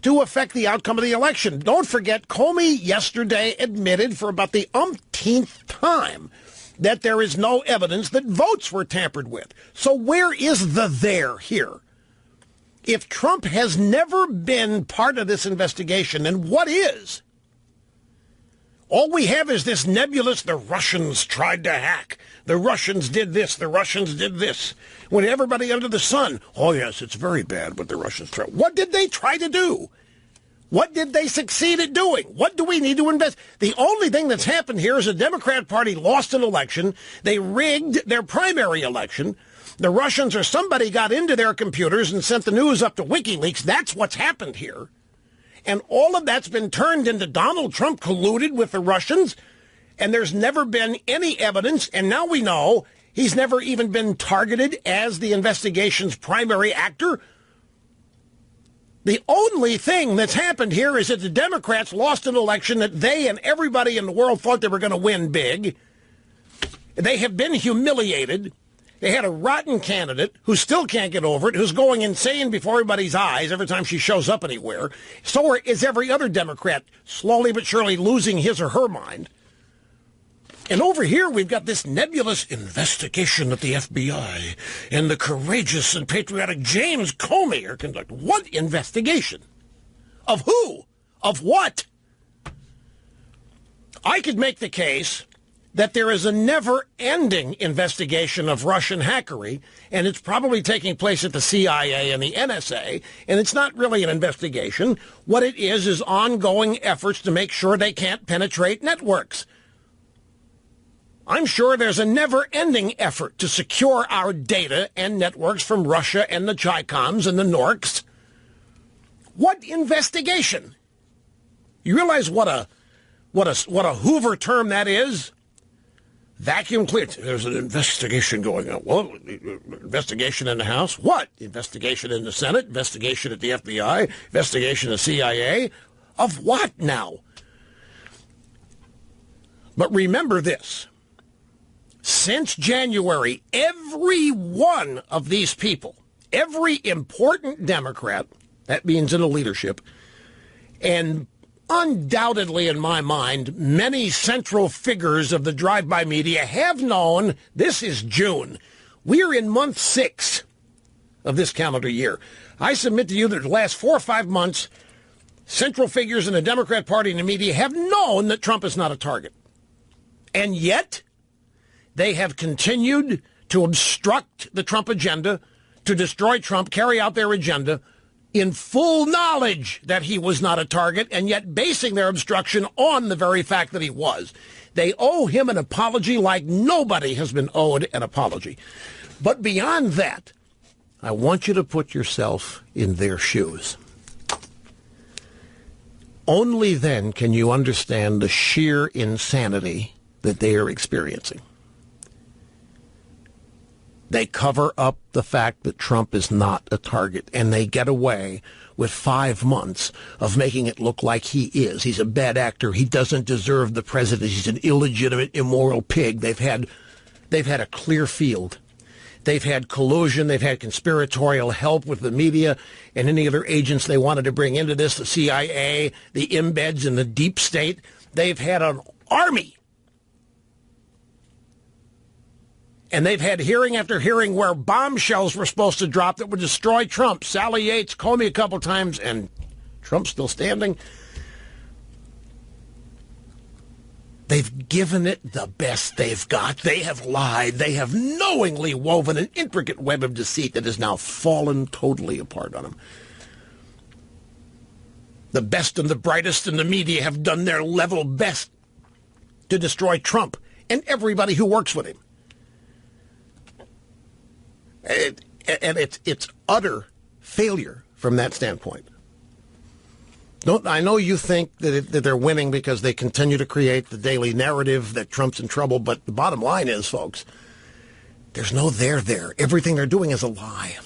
to affect the outcome of the election. Don't forget, Comey yesterday admitted for about the umpteenth time that there is no evidence that votes were tampered with. So where is the there here? If Trump has never been part of this investigation, then what is? All we have is this nebulous, the Russians tried to hack. The Russians did this. The Russians did this. When everybody under the sun, oh, yes, it's very bad what the Russians tried. What did they try to do? What did they succeed at doing? What do we need to invest? The only thing that's happened here is the Democrat Party lost an election. They rigged their primary election. The Russians or somebody got into their computers and sent the news up to WikiLeaks. That's what's happened here. And all of that's been turned into Donald Trump colluded with the Russians, and there's never been any evidence, and now we know he's never even been targeted as the investigation's primary actor. The only thing that's happened here is that the Democrats lost an election that they and everybody in the world thought they were going to win big. They have been humiliated. They had a rotten candidate who still can't get over it, who's going insane before everybody's eyes every time she shows up anywhere. So is every other Democrat slowly but surely losing his or her mind. And over here, we've got this nebulous investigation that the FBI and the courageous and patriotic James Comey are conducting. What investigation? Of who? Of what? I could make the case that there is a never-ending investigation of Russian hackery, and it's probably taking place at the CIA and the NSA, and it's not really an investigation. What it is ongoing efforts to make sure they can't penetrate networks. I'm sure there's a never-ending effort to secure our data and networks from Russia and the Chicoms and the Norks. What investigation? You realize what a Hoover term that is? Vacuum clear. There's an investigation going on. Well, investigation in the House? What? Investigation in the Senate? Investigation at the FBI? Investigation at the CIA? Of what now? But remember this. Since January, every one of these people, every important Democrat, that means in the leadership, and undoubtedly, in my mind, many central figures of the drive-by media have known this is June. We're in month 6 of this calendar year. I submit to you that the last 4 or 5 months, central figures in the Democrat Party and the media have known that Trump is not a target. And yet, they have continued to obstruct the Trump agenda, to destroy Trump, carry out their agenda, in full knowledge that he was not a target, and yet basing their obstruction on the very fact that he was. They owe him an apology like nobody has been owed an apology. But beyond that, I want you to put yourself in their shoes. Only then can you understand the sheer insanity that they are experiencing. They cover up the fact that Trump is not a target, and they get away with 5 months of making it look like he is. He's a bad actor. He doesn't deserve the presidency. He's an illegitimate, immoral pig. They've had a clear field. They've had collusion. They've had conspiratorial help with the media and any other agents they wanted to bring into this, the CIA, the embeds in the deep state. They've had an army. And they've had hearing after hearing where bombshells were supposed to drop that would destroy Trump. Sally Yates, Comey a couple times, and Trump's still standing. They've given it the best they've got. They have lied. They have knowingly woven an intricate web of deceit that has now fallen totally apart on them. The best and the brightest in the media have done their level best to destroy Trump and everybody who works with him. And it's utter failure from that standpoint. I know you think that they're winning because they continue to create the daily narrative that Trump's in trouble, but the bottom line is, folks, there's no there. Everything they're doing is a lie,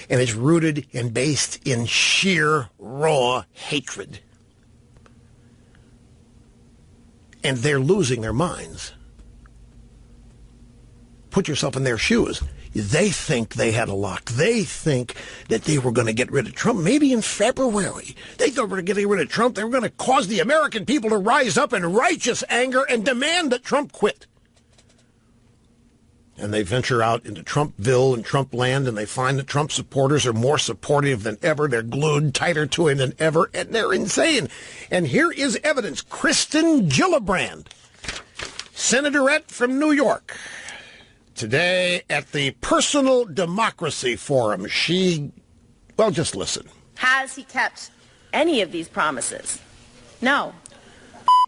and it's rooted and based in sheer, raw hatred. And they're losing their minds. Put yourself in their shoes. They think they had a lock. They think that they were going to get rid of Trump maybe in February. They thought they were getting rid of Trump. They were going to cause the American people to rise up in righteous anger and demand that Trump quit. And they venture out into Trumpville and Trump land, and they find that Trump supporters are more supportive than ever. They're glued tighter to him than ever, and they're insane. And here is evidence. Kristen Gillibrand, senatorette from New York, today at the Personal Democracy Forum, just listen.
Has he kept any of these promises? No.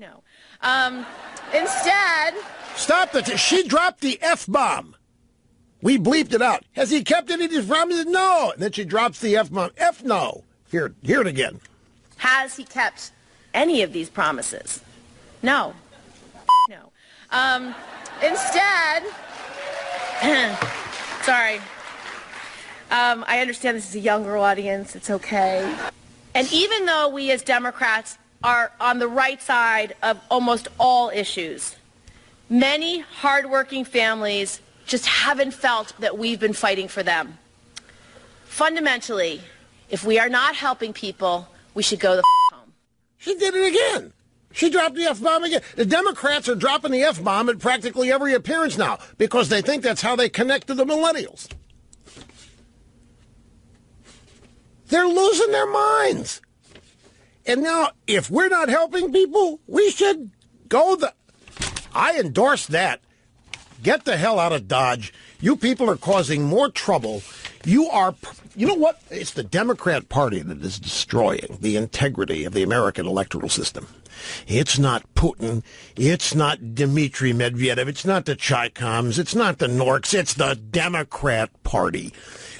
No. Instead...
Stop it. She dropped the F-bomb. We bleeped it out. Has he kept any of these promises? No. And then she drops the F-bomb. No. Hear it again.
Has he kept any of these promises? No. No. Instead... Sorry. I understand this is a younger audience. It's okay. And even though we as Democrats are on the right side of almost all issues, many hardworking families just haven't felt that we've been fighting for them. Fundamentally, if we are not helping people, we should go the home.
She did it again. She dropped the F-bomb again. The Democrats are dropping the F-bomb at practically every appearance now because they think that's how they connect to the millennials. They're losing their minds. And now, if we're not helping people, we should go I endorse that. Get the hell out of Dodge. You people are causing more trouble. You know what? It's the Democrat Party that is destroying the integrity of the American electoral system. It's not Putin. It's not Dmitry Medvedev. It's not the Chi-Coms. It's not the Norks. It's the Democrat Party,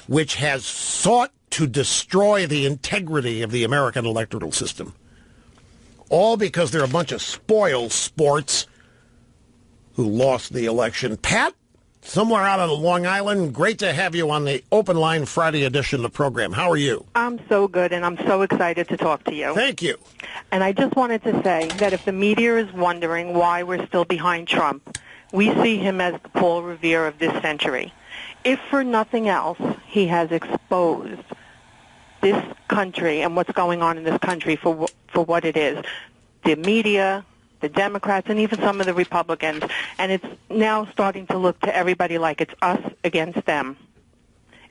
which has sought to destroy the integrity of the American electoral system. All because they're a bunch of spoil sports who lost the election. Pat, somewhere out on Long Island, great to have you on the Open Line Friday edition of the program. How are you?
I'm so good, and I'm so excited to talk to you.
Thank you.
And I just wanted to say that if the media is wondering why we're still behind Trump, we see him as the Paul Revere of this century. If for nothing else, he has exposed this country and what's going on in this country for what it is. The media, the Democrats, and even some of the Republicans. And it's now starting to look to everybody like it's us against them.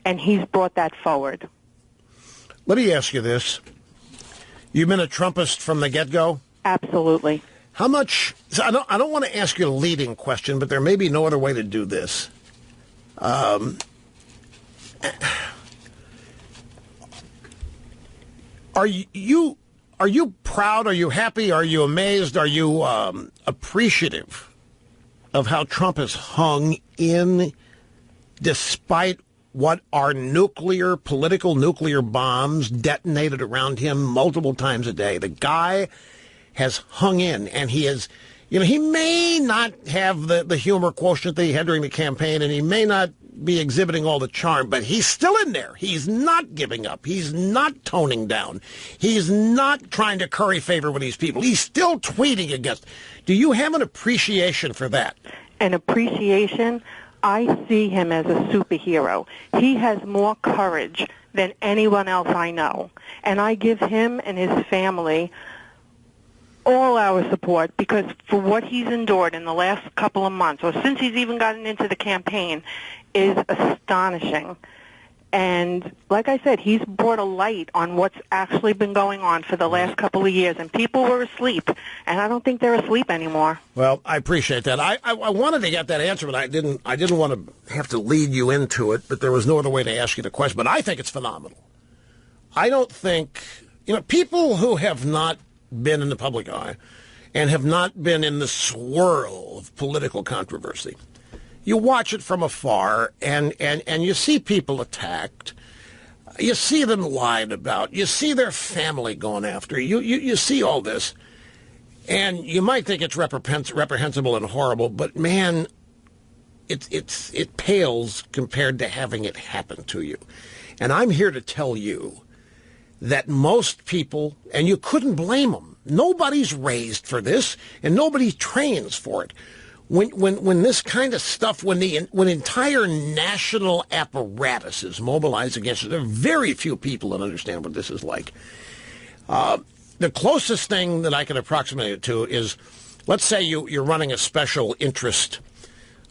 And he's brought that forward.
Let me ask you this. You've been a Trumpist from the get-go?
Absolutely.
How much... So I don't want to ask you a leading question, but there may be no other way to do this. Are you proud? Are you happy? Are you amazed? Are you appreciative of how Trump has hung in despite what are political nuclear bombs detonated around him multiple times a day? The guy has hung in, and he is, he may not have the humor quotient that he had during the campaign, and he may not be exhibiting all the charm, but he's still in there. He's not giving up. He's not toning down. He's not trying to curry favor with these people. He's still tweeting against. Do you have an appreciation for that?
An appreciation? I see him as a superhero. He has more courage than anyone else I know. And I give him and his family all our support, because for what he's endured in the last couple of months, or since he's even gotten into the campaign, is astonishing. And like I said, he's brought a light on what's actually been going on for the last couple of years, and people were asleep, and I don't think they're asleep anymore.
Well, I appreciate that. I wanted to get that answer, but I didn't want to have to lead you into it, but there was no other way to ask you the question. But I think it's phenomenal. I don't think, people who have not been in the public eye and have not been in the swirl of political controversy, you watch it from afar, and you see people attacked. You see them lied about. You see their family going after. You see all this. And you might think it's reprehensible and horrible, but, man, it pales compared to having it happen to you. And I'm here to tell you that most people, and you couldn't blame them, nobody's raised for this, and nobody trains for it. When this kind of stuff, when entire national apparatus is mobilized against it, there are very few people that understand what this is like. The closest thing that I can approximate it to is, let's say you're running a special interest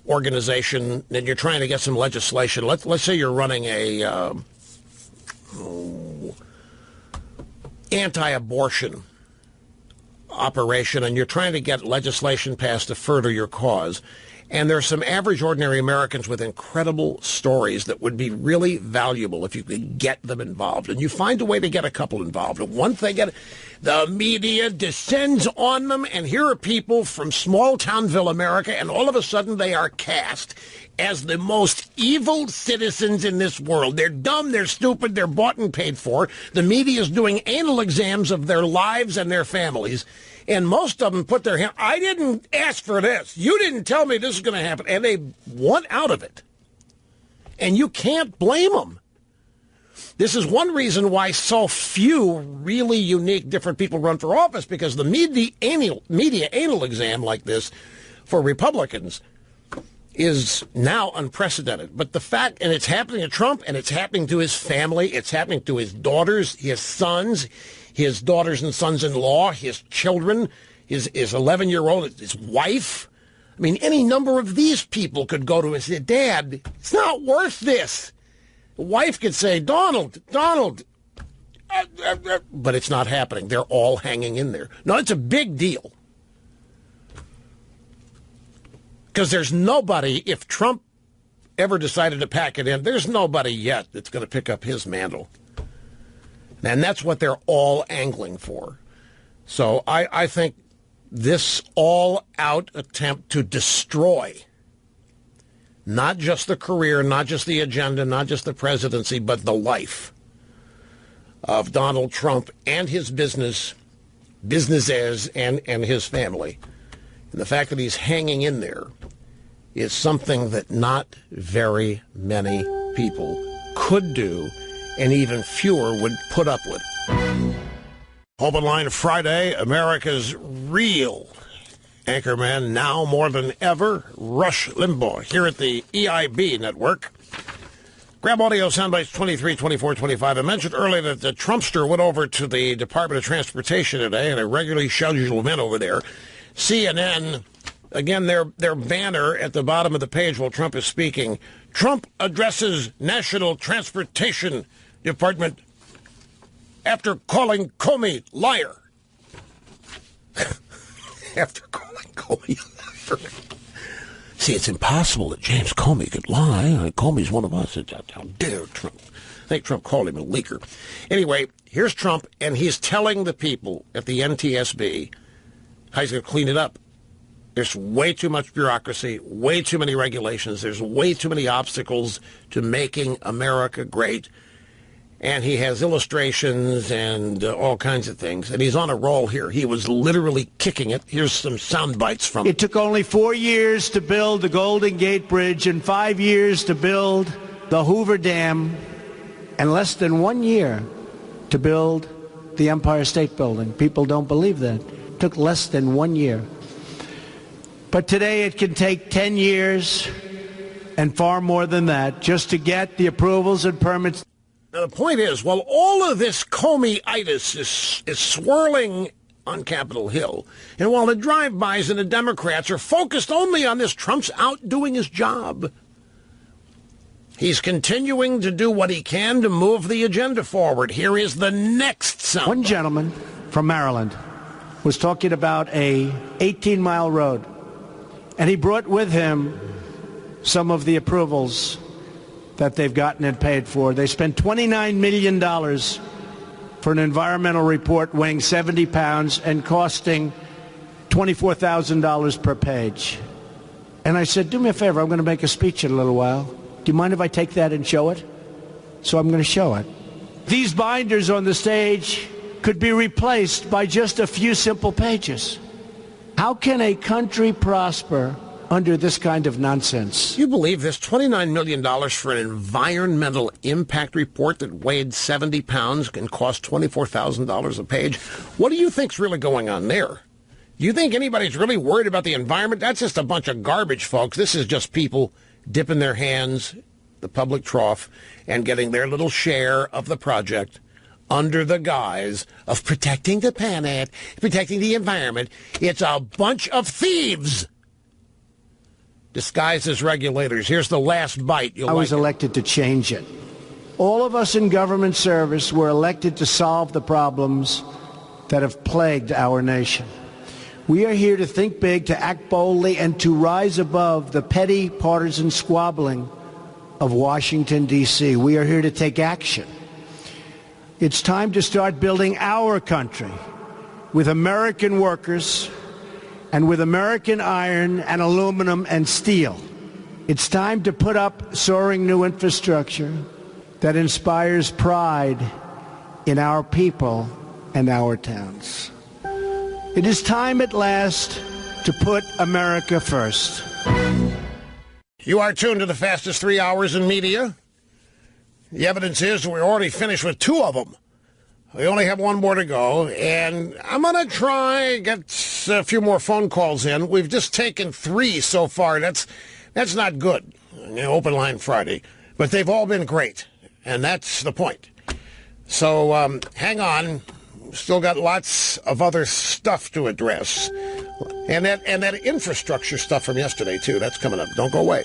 organization and you're trying to get some legislation. Let's say you're running a anti-abortion operation, and you're trying to get legislation passed to further your cause. And there are some average, ordinary Americans with incredible stories that would be really valuable if you could get them involved. And you find a way to get a couple involved. And once they get it, the media descends on them, and here are people from small-townville America, and all of a sudden they are cast as the most evil citizens in this world. They're dumb, they're stupid, they're bought and paid for. The media is doing anal exams of their lives and their families. And most of them put their hand, I didn't ask for this. You didn't tell me this is going to happen. And they want out of it. And you can't blame them. This is one reason why so few really unique, different people run for office, because the media anal exam like this for Republicans is now unprecedented. But the fact, and it's happening to Trump, and it's happening to his family, it's happening to his daughters, his sons, his daughters and sons-in-law, his children, his 11-year-old, his wife. I mean, any number of these people could go to him and say, Dad, it's not worth this. The wife could say, Donald, but it's not happening. They're all hanging in there. No, it's a big deal. Because there's nobody, if Trump ever decided to pack it in, there's nobody yet that's going to pick up his mantle. And that's what they're all angling for. So I think this all-out attempt to destroy not just the career, not just the agenda, not just the presidency, but the life of Donald Trump and his businesses and his family. And the fact that he's hanging in there is something that not very many people could do, and even fewer would put up with. Open Line Friday, America's real anchorman now more than ever, Rush Limbaugh, here at the EIB Network. Grab audio soundbites 23, 24, 25. I mentioned earlier that the Trumpster went over to the Department of Transportation today in a regularly scheduled event over there. CNN, again, their banner at the bottom of the page while Trump is speaking. Trump addresses National Transportation Department after calling Comey liar. After calling Comey liar. See, it's impossible that James Comey could lie. Comey's one of us. How dare Trump? I think Trump called him a leaker. Anyway, here's Trump, and he's telling the people at the NTSB how he's going to clean it up. There's way too much bureaucracy, way too many regulations. There's way too many obstacles to making America great. And he has illustrations and all kinds of things. And he's on a roll here. He was literally kicking it. Here's some sound bites from
it. It took only 4 years to build the Golden Gate Bridge and 5 years to build the Hoover Dam and less than 1 year to build the Empire State Building. People don't believe that. It took less than 1 year. But today it can take 10 years and far more than that just to get the approvals and permits.
Now, the point is, while all of this Comey-itis is swirling on Capitol Hill. And while the drive-bys and the Democrats are focused only on this, Trump's out doing his job. He's continuing to do what he can to move the agenda forward. Here is the next sound.
One gentleman from Maryland was talking about a 18-mile road, and he brought with him some of the approvals that they've gotten and paid for. They spent $29 million for an environmental report weighing 70 pounds and costing $24,000 per page. And I said, do me a favor, I'm going to make a speech in a little while. Do you mind if I take that and show it? So I'm going to show it. These binders on the stage could be replaced by just a few simple pages. How can a country prosper under this kind of nonsense?
You believe this $29 million for an environmental impact report that weighed 70 pounds and cost $24,000 a page? What do you think's really going on there? Do you think anybody's really worried about the environment? That's just a bunch of garbage, folks. This is just people dipping their hands, the public trough, and getting their little share of the project under the guise of protecting the planet, protecting the environment. It's a bunch of thieves disguised as regulators. Here's the last bite.
I was elected to change it. All of us in government service were elected to solve the problems that have plagued our nation. We are here to think big, to act boldly, and to rise above the petty partisan squabbling of Washington, D.C. We are here to take action. It's time to start building our country with American workers and with American iron and aluminum and steel. It's time to put up soaring new infrastructure that inspires pride in our people and our towns. It is time at last to put America first.
You are tuned to the fastest 3 hours in media. The evidence is we're already finished with 2 of them. We only have 1 more to go, and I'm going to try and get a few more phone calls in. We've just taken 3 so far. That's not good. Open line Friday. But they've all been great, and that's the point. So hang on. Still got lots of other stuff to address. And that infrastructure stuff from yesterday, too. That's coming up. Don't go away.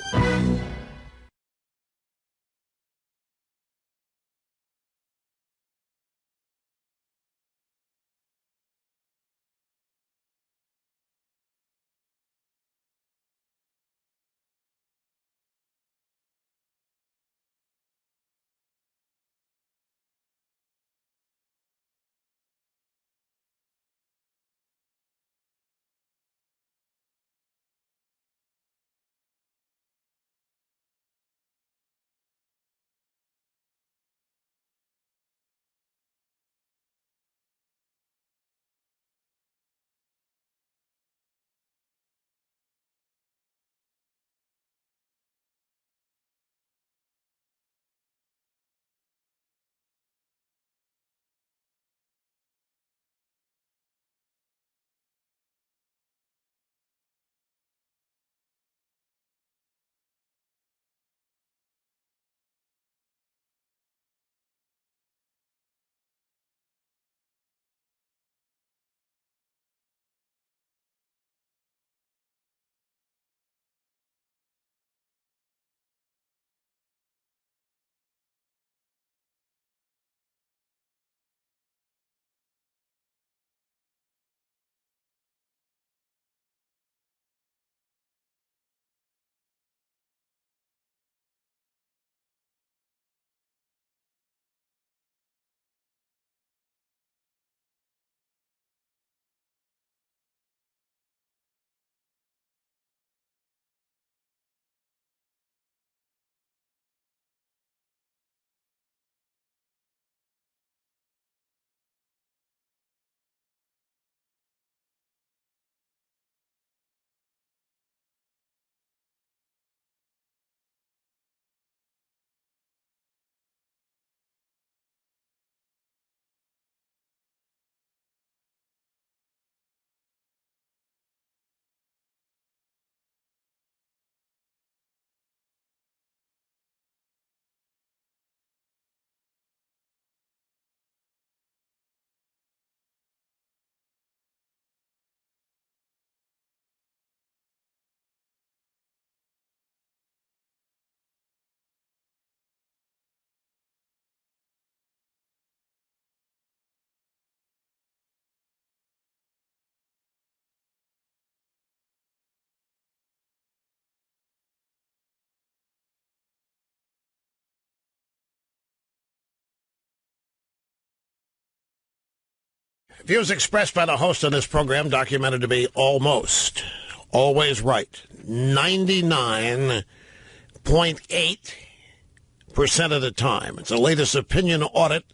Views expressed by the host of this program documented to be almost always right. 99.8% of the time. It's the latest opinion audit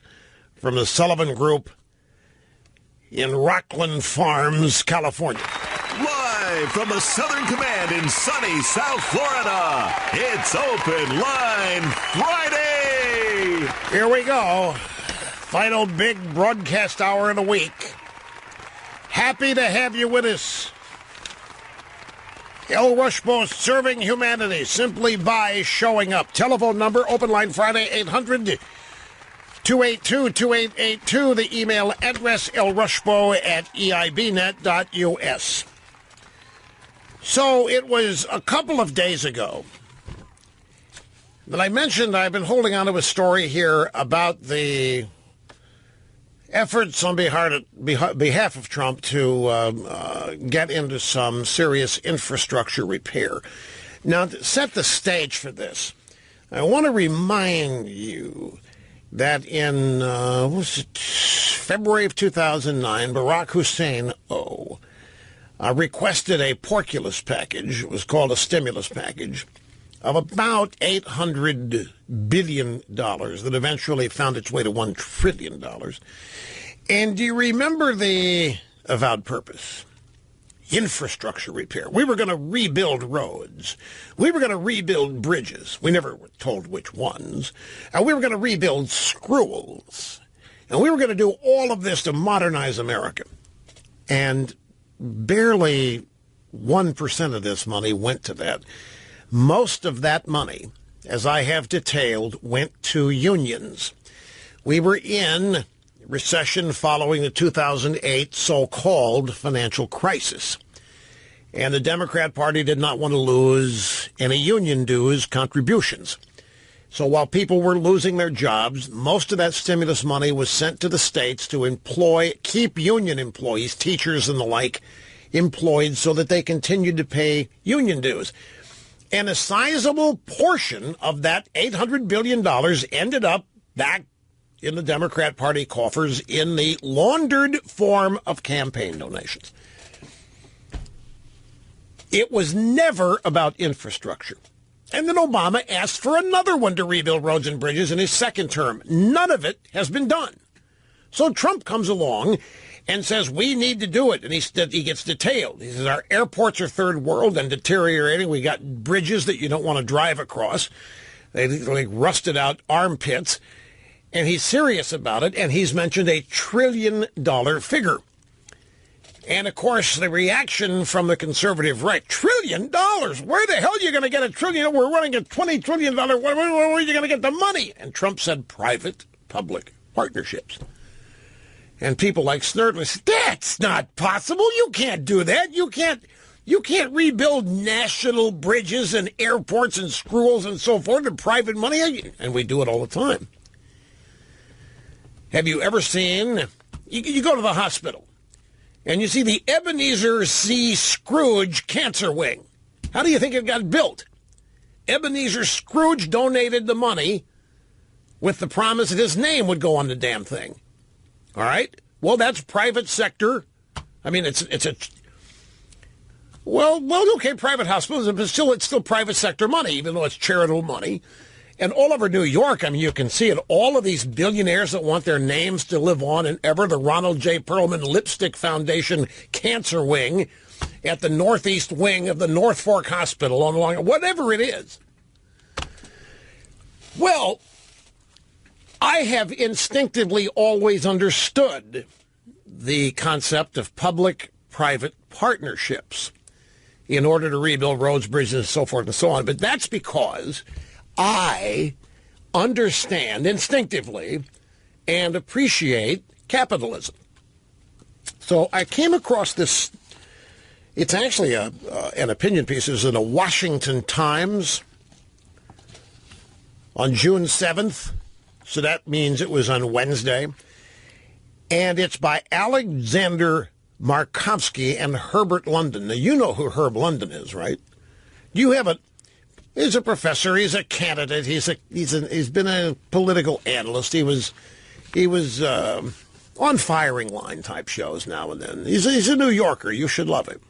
from the Sullivan Group in Rockland Farms, California.
Live from the Southern Command in sunny South Florida, it's Open Line Friday.
Here we go. Final big broadcast hour of the week. Happy to have you with us. El Rushbo serving humanity simply by showing up. Telephone number, Open Line Friday, 800-282-2882. The email address, elrushbo@eibnet.us. So it was a couple of days ago that I mentioned I've been holding on to a story here about the efforts on behalf of Trump to get into some serious infrastructure repair. Now, to set the stage for this, I want to remind you that in February of 2009, Barack Hussein requested a porculus package. It was called a stimulus package of about $800 billion that eventually found its way to $1 trillion. And do you remember the avowed purpose? Infrastructure repair. We were going to rebuild roads. We were going to rebuild bridges. We never were told which ones. And we were going to rebuild schools. And we were going to do all of this to modernize America. And barely 1% of this money went to that. Most of that money, as I have detailed, went to unions. We were in recession following the 2008 so-called financial crisis. And the Democrat Party did not want to lose any union dues contributions. So while people were losing their jobs, most of that stimulus money was sent to the states to keep union employees, teachers and the like, employed so that they continued to pay union dues. And a sizable portion of that $800 billion ended up back in the Democrat Party coffers in the laundered form of campaign donations. It was never about infrastructure. And then Obama asked for another one to rebuild roads and bridges in his second term. None of it has been done. So Trump comes along and says, we need to do it. And he gets detailed. He says, our airports are third world and deteriorating. We got bridges that you don't want to drive across. They look like rusted out armpits. And he's serious about it. And he's mentioned $1 trillion figure. And, of course, the reaction from the conservative right, $1 trillion? Where the hell are you going to get $1 trillion? We're running a $20 trillion. Where are you going to get the money? And Trump said private-public partnerships. And people like Snerdley said, that's not possible. You can't do that. You can't rebuild national bridges and airports and schools and so forth with private money. And we do it all the time. Have you ever seen, you go to the hospital, and you see the Ebenezer C. Scrooge Cancer Wing. How do you think it got built? Ebenezer Scrooge donated the money with the promise that his name would go on the damn thing. All right? Well, that's private sector. I mean, it's okay, private hospitals, but it's still private sector money, even though it's charitable money. And all over New York, I mean, you can see it. All of these billionaires that want their names to live on and ever, the Ronald J. Perlman Lipstick Foundation Cancer Wing at the northeast wing of the North Fork Hospital, whatever it is. Well, I have instinctively always understood the concept of public-private partnerships in order to rebuild roads, bridges, and so forth and so on. But that's because I understand instinctively and appreciate capitalism. So I came across this. It's actually an opinion piece. It was in the Washington Times on June 7th. So that means it was on Wednesday. And it's by Alexander Markovsky and Herbert London. Now, you know who Herb London is, right? You have he's a professor. He's a candidate. He's been a political analyst. He was on firing line type shows now and then. He's a New Yorker. You should love him,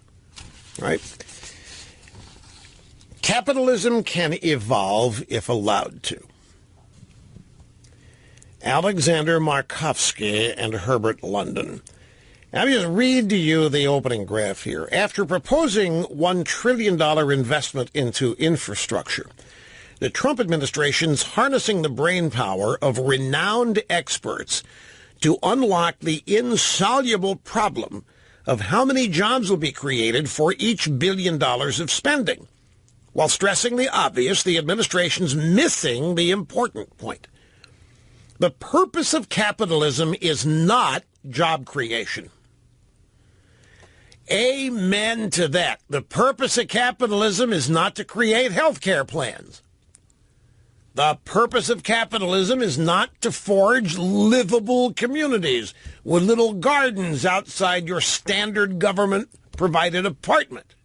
right? Capitalism can evolve if allowed to. Alexander Markovsky and Herbert London. I'll just read to you the opening graph here. After proposing $1 trillion investment into infrastructure, the Trump administration's harnessing the brainpower of renowned experts to unlock the insoluble problem of how many jobs will be created for each $1 billion of spending. While stressing the obvious, the administration's missing the important point. The purpose of capitalism is not job creation. Amen to that. The purpose of capitalism is not to create health care plans. The purpose of capitalism is not to forge livable communities with little gardens outside your standard government-provided apartment.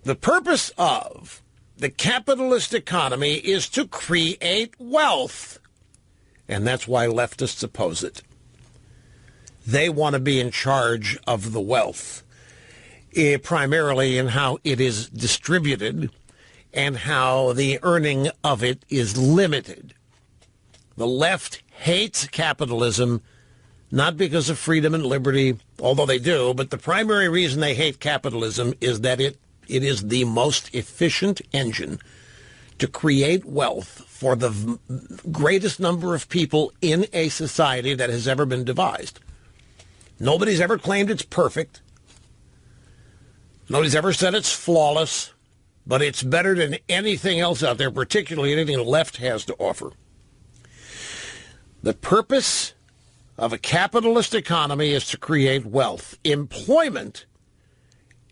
The purpose of the capitalist economy is to create wealth, and that's why leftists oppose it. They want to be in charge of the wealth, primarily in how it is distributed and how the earning of it is limited. The left hates capitalism, not because of freedom and liberty, although they do, but the primary reason they hate capitalism is that it is the most efficient engine to create wealth for the greatest number of people in a society that has ever been devised. Nobody's ever claimed it's perfect. Nobody's ever said it's flawless, but it's better than anything else out there, particularly anything the left has to offer. The purpose of a capitalist economy is to create wealth. Employment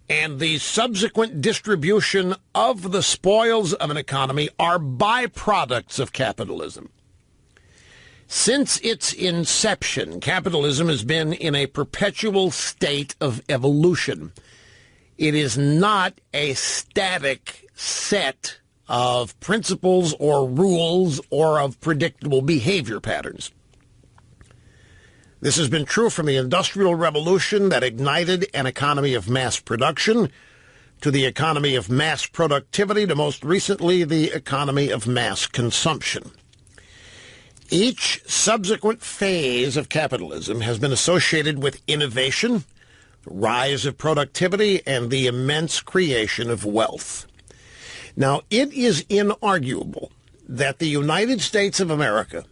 and the subsequent distribution of the spoils of an economy are byproducts of capitalism. Since its inception, capitalism has been in a perpetual state of evolution. It is not a static set of principles or rules or of predictable behavior patterns. This has been true from the Industrial Revolution that ignited an economy of mass production to the economy of mass productivity to most recently the economy of mass consumption. Each subsequent phase of capitalism has been associated with innovation, the rise of productivity, and the immense creation of wealth. Now, it is inarguable that the United States of America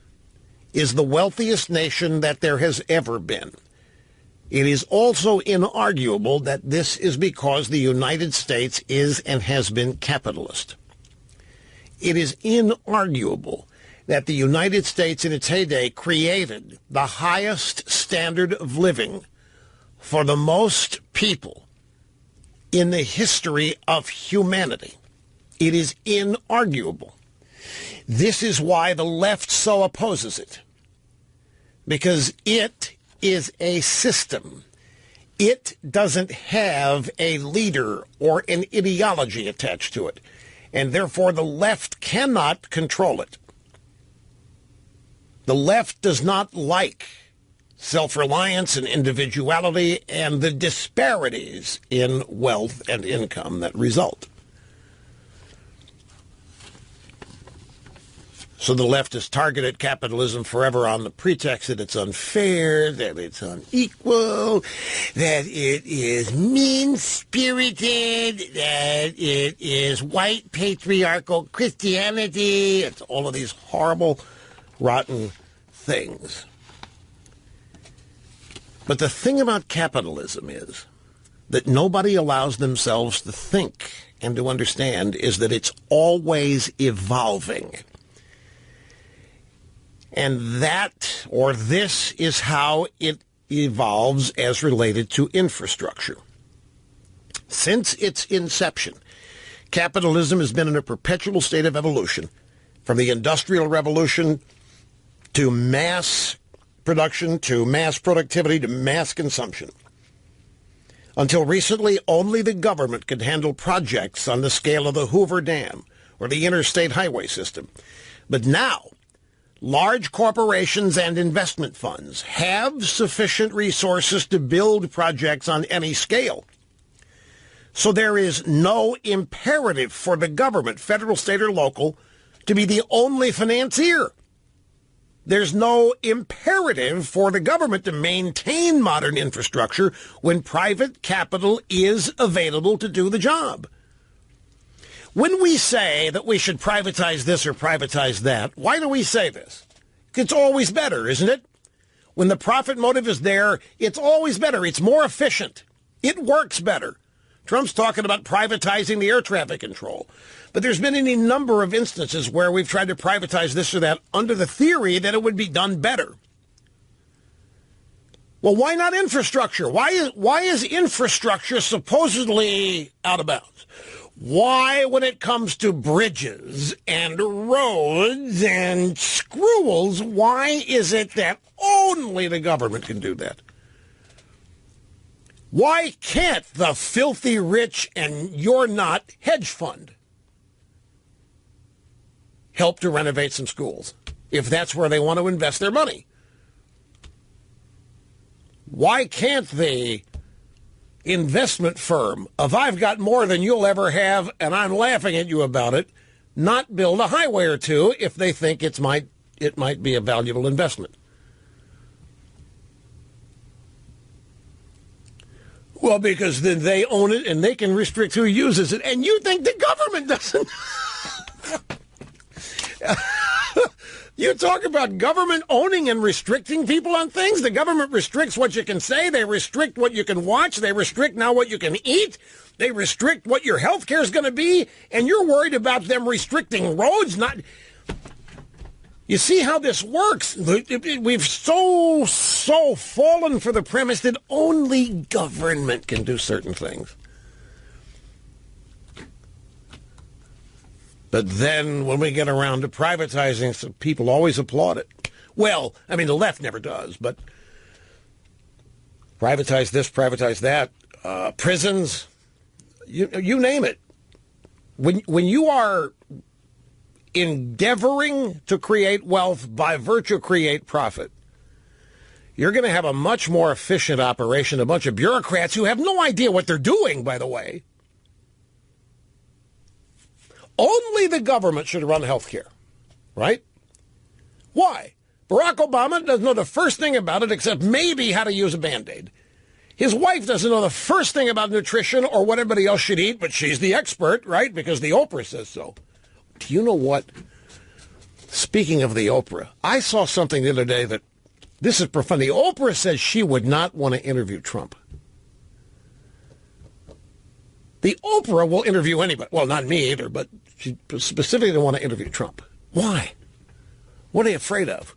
is the wealthiest nation that there has ever been. It is also inarguable that this is because the United States is and has been capitalist. It is inarguable that the United States in its heyday created the highest standard of living for the most people in the history of humanity. It is inarguable. This is why the left so opposes it, because it is a system. It doesn't have a leader or an ideology attached to it, and therefore the left cannot control it. The left does not like self-reliance and individuality and the disparities in wealth and income that result. So the left has targeted capitalism forever on the pretext that it's unfair, that it's unequal, that it is mean-spirited, that it is white patriarchal Christianity. It's all of these horrible, rotten things. But the thing about capitalism is that nobody allows themselves to think and to understand is that it's always evolving. And that, or this, is how it evolves as related to infrastructure. Since its inception, capitalism has been in a perpetual state of evolution, from the Industrial Revolution to mass production, to mass productivity, to mass consumption. Until recently, only the government could handle projects on the scale of the Hoover Dam or the interstate highway system. But now, large corporations and investment funds have sufficient resources to build projects on any scale. So there is no imperative for the government, federal, state, or local, to be the only financier. There's no imperative for the government to maintain modern infrastructure when private capital is available to do the job. When we say that we should privatize this or privatize that, why do we say this? It's always better, isn't it? When the profit motive is there, it's always better. It's more efficient. It works better. Trump's talking about privatizing the air traffic control. But there's been any number of instances where we've tried to privatize this or that under the theory that it would be done better. Well, why not infrastructure? Why is infrastructure supposedly out of bounds? Why, when it comes to bridges and roads and screws, why is it that only the government can do that? Why can't the filthy rich and you're not hedge fund help to renovate some schools if that's where they want to invest their money? Why can't the investment firm of I've got more than you'll ever have and I'm laughing at you about it, not build a highway or two if they think it might be a valuable investment? Well, because then they own it and they can restrict who uses it. And you think the government doesn't. You talk about government owning and restricting people on things. The government restricts what you can say. They restrict what you can watch. They restrict now what you can eat. They restrict what your health care is going to be. And you're worried about them restricting roads. You see how this works? We've so fallen for the premise that only government can do certain things. But then when we get around to privatizing, so people always applaud it. Well, I mean, the left never does, but privatize this, privatize that, prisons, you name it. When you are endeavoring to create wealth by virtue create profit, you're going to have a much more efficient operation, a bunch of bureaucrats who have no idea what they're doing, by the way. Only the government should run health care, right? Why? Barack Obama doesn't know the first thing about it except maybe how to use a Band-Aid. His wife doesn't know the first thing about nutrition or what everybody else should eat, but she's the expert, right? Because the Oprah says so. Do you know what? Speaking of the Oprah, I saw something the other day that, this is profound. The Oprah says she would not want to interview Trump. The Oprah will interview anybody. Well, not me either, but she specifically didn't want to interview Trump. Why? What are they afraid of?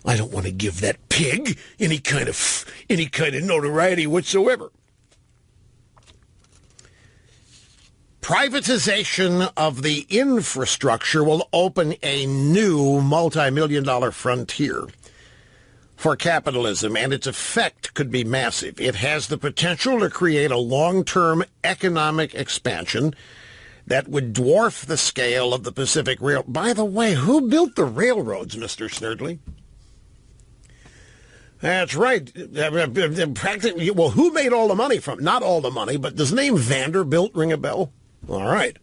I don't want to give that pig any kind of notoriety whatsoever. Privatization of the infrastructure will open a new multi-million-dollar frontier for capitalism, and its effect could be massive. It has the potential to create a long-term economic expansion that would dwarf the scale of the Pacific Rail. By the way, who built the railroads, Mr. Snerdley? That's right. Practically, well, who made all the money from? Not all the money, but does the name Vanderbilt ring a bell? All right.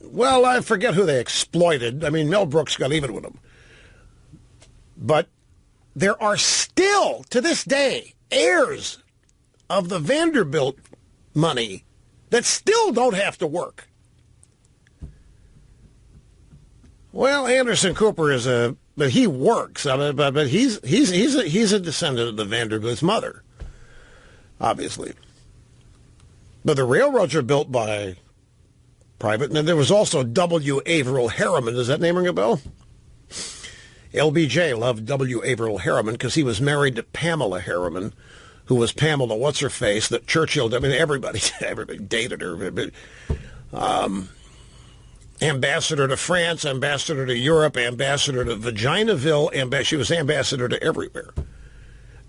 Well, I forget who they exploited. I mean, Mel Brooks got even with them. But there are still, to this day, heirs of the Vanderbilt money that still don't have to work. Well, Anderson Cooper but he works. But he's a descendant of the Vanderbilt's mother, obviously. But the railroads are built by private. And then there was also W. Averill Harriman. Does that name ring a bell? LBJ loved W. Averill Harriman because he was married to Pamela Harriman, who was Pamela What's-Her-Face, that Churchill, I mean, everybody dated her. Ambassador to France, ambassador to Europe, ambassador to Vaginaville, she was ambassador to everywhere.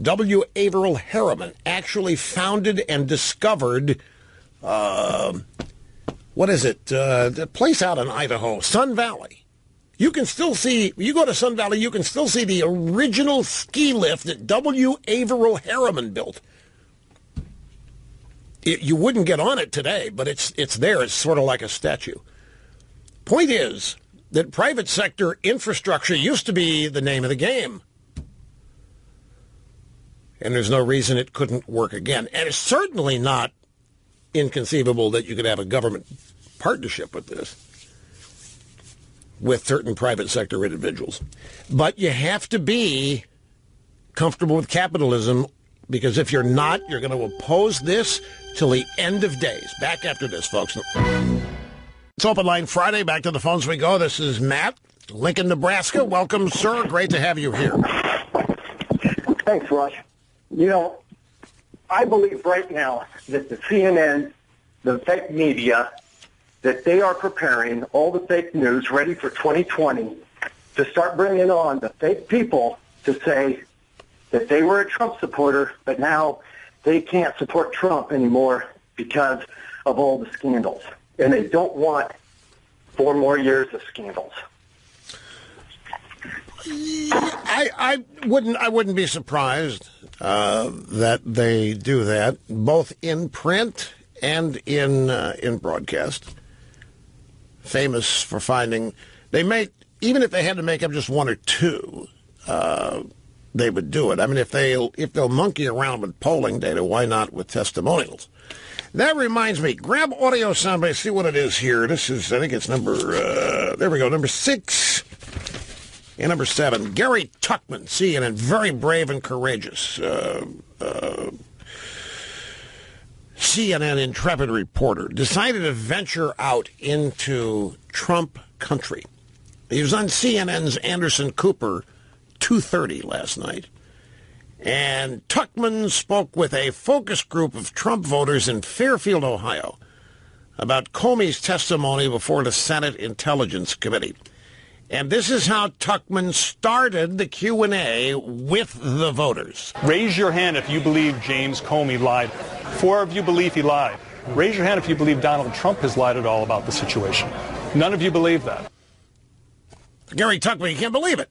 W. Averill Harriman actually founded and discovered what is it? The place out in Idaho, Sun Valley. You can still see, you go to Sun Valley, you can still see the original ski lift that W. Averill Harriman built. You wouldn't get on it today, but it's there. It's sort of like a statue. Point is that private sector infrastructure used to be the name of the game. And there's no reason it couldn't work again. And it's certainly not inconceivable that you could have a government partnership with this, with certain private sector individuals. But you have to be comfortable with capitalism, because if you're not, you're going to oppose this till the end of days. Back after this, folks. It's Open Line Friday. Back to the phones we go. This is Matt, Lincoln, Nebraska. Welcome, sir. Great to have you here.
Thanks, Rush. You know, I believe right now that the CNN, the fake media, that they are preparing all the fake news ready for 2020 to start bringing on the fake people to say that they were a Trump supporter, but now they can't support Trump anymore because of all the scandals. And they don't want 4 more years of scandals.
I wouldn't be surprised that they do that, both in print and in broadcast. Famous for finding even if they had to make up just 1 or 2, they would do it. I mean, if they'll monkey around with polling data, why not with testimonials? That reminds me, grab audio soundbite, see what it is here. This is, I think it's number 6 and number 7. Gary Tuchman, CNN, very brave and courageous. CNN intrepid reporter, decided to venture out into Trump country. He was on CNN's Anderson Cooper 2:30 last night. And Tuchman spoke with a focus group of Trump voters in Fairfield, Ohio, about Comey's testimony before the Senate Intelligence Committee. And this is how Tuchman started the Q&A with the voters.
Raise your hand if you believe James Comey lied. 4 of you believe he lied. Raise your hand if you believe Donald Trump has lied at all about the situation. None of you believe that.
Gary Tuchman, you can't believe it.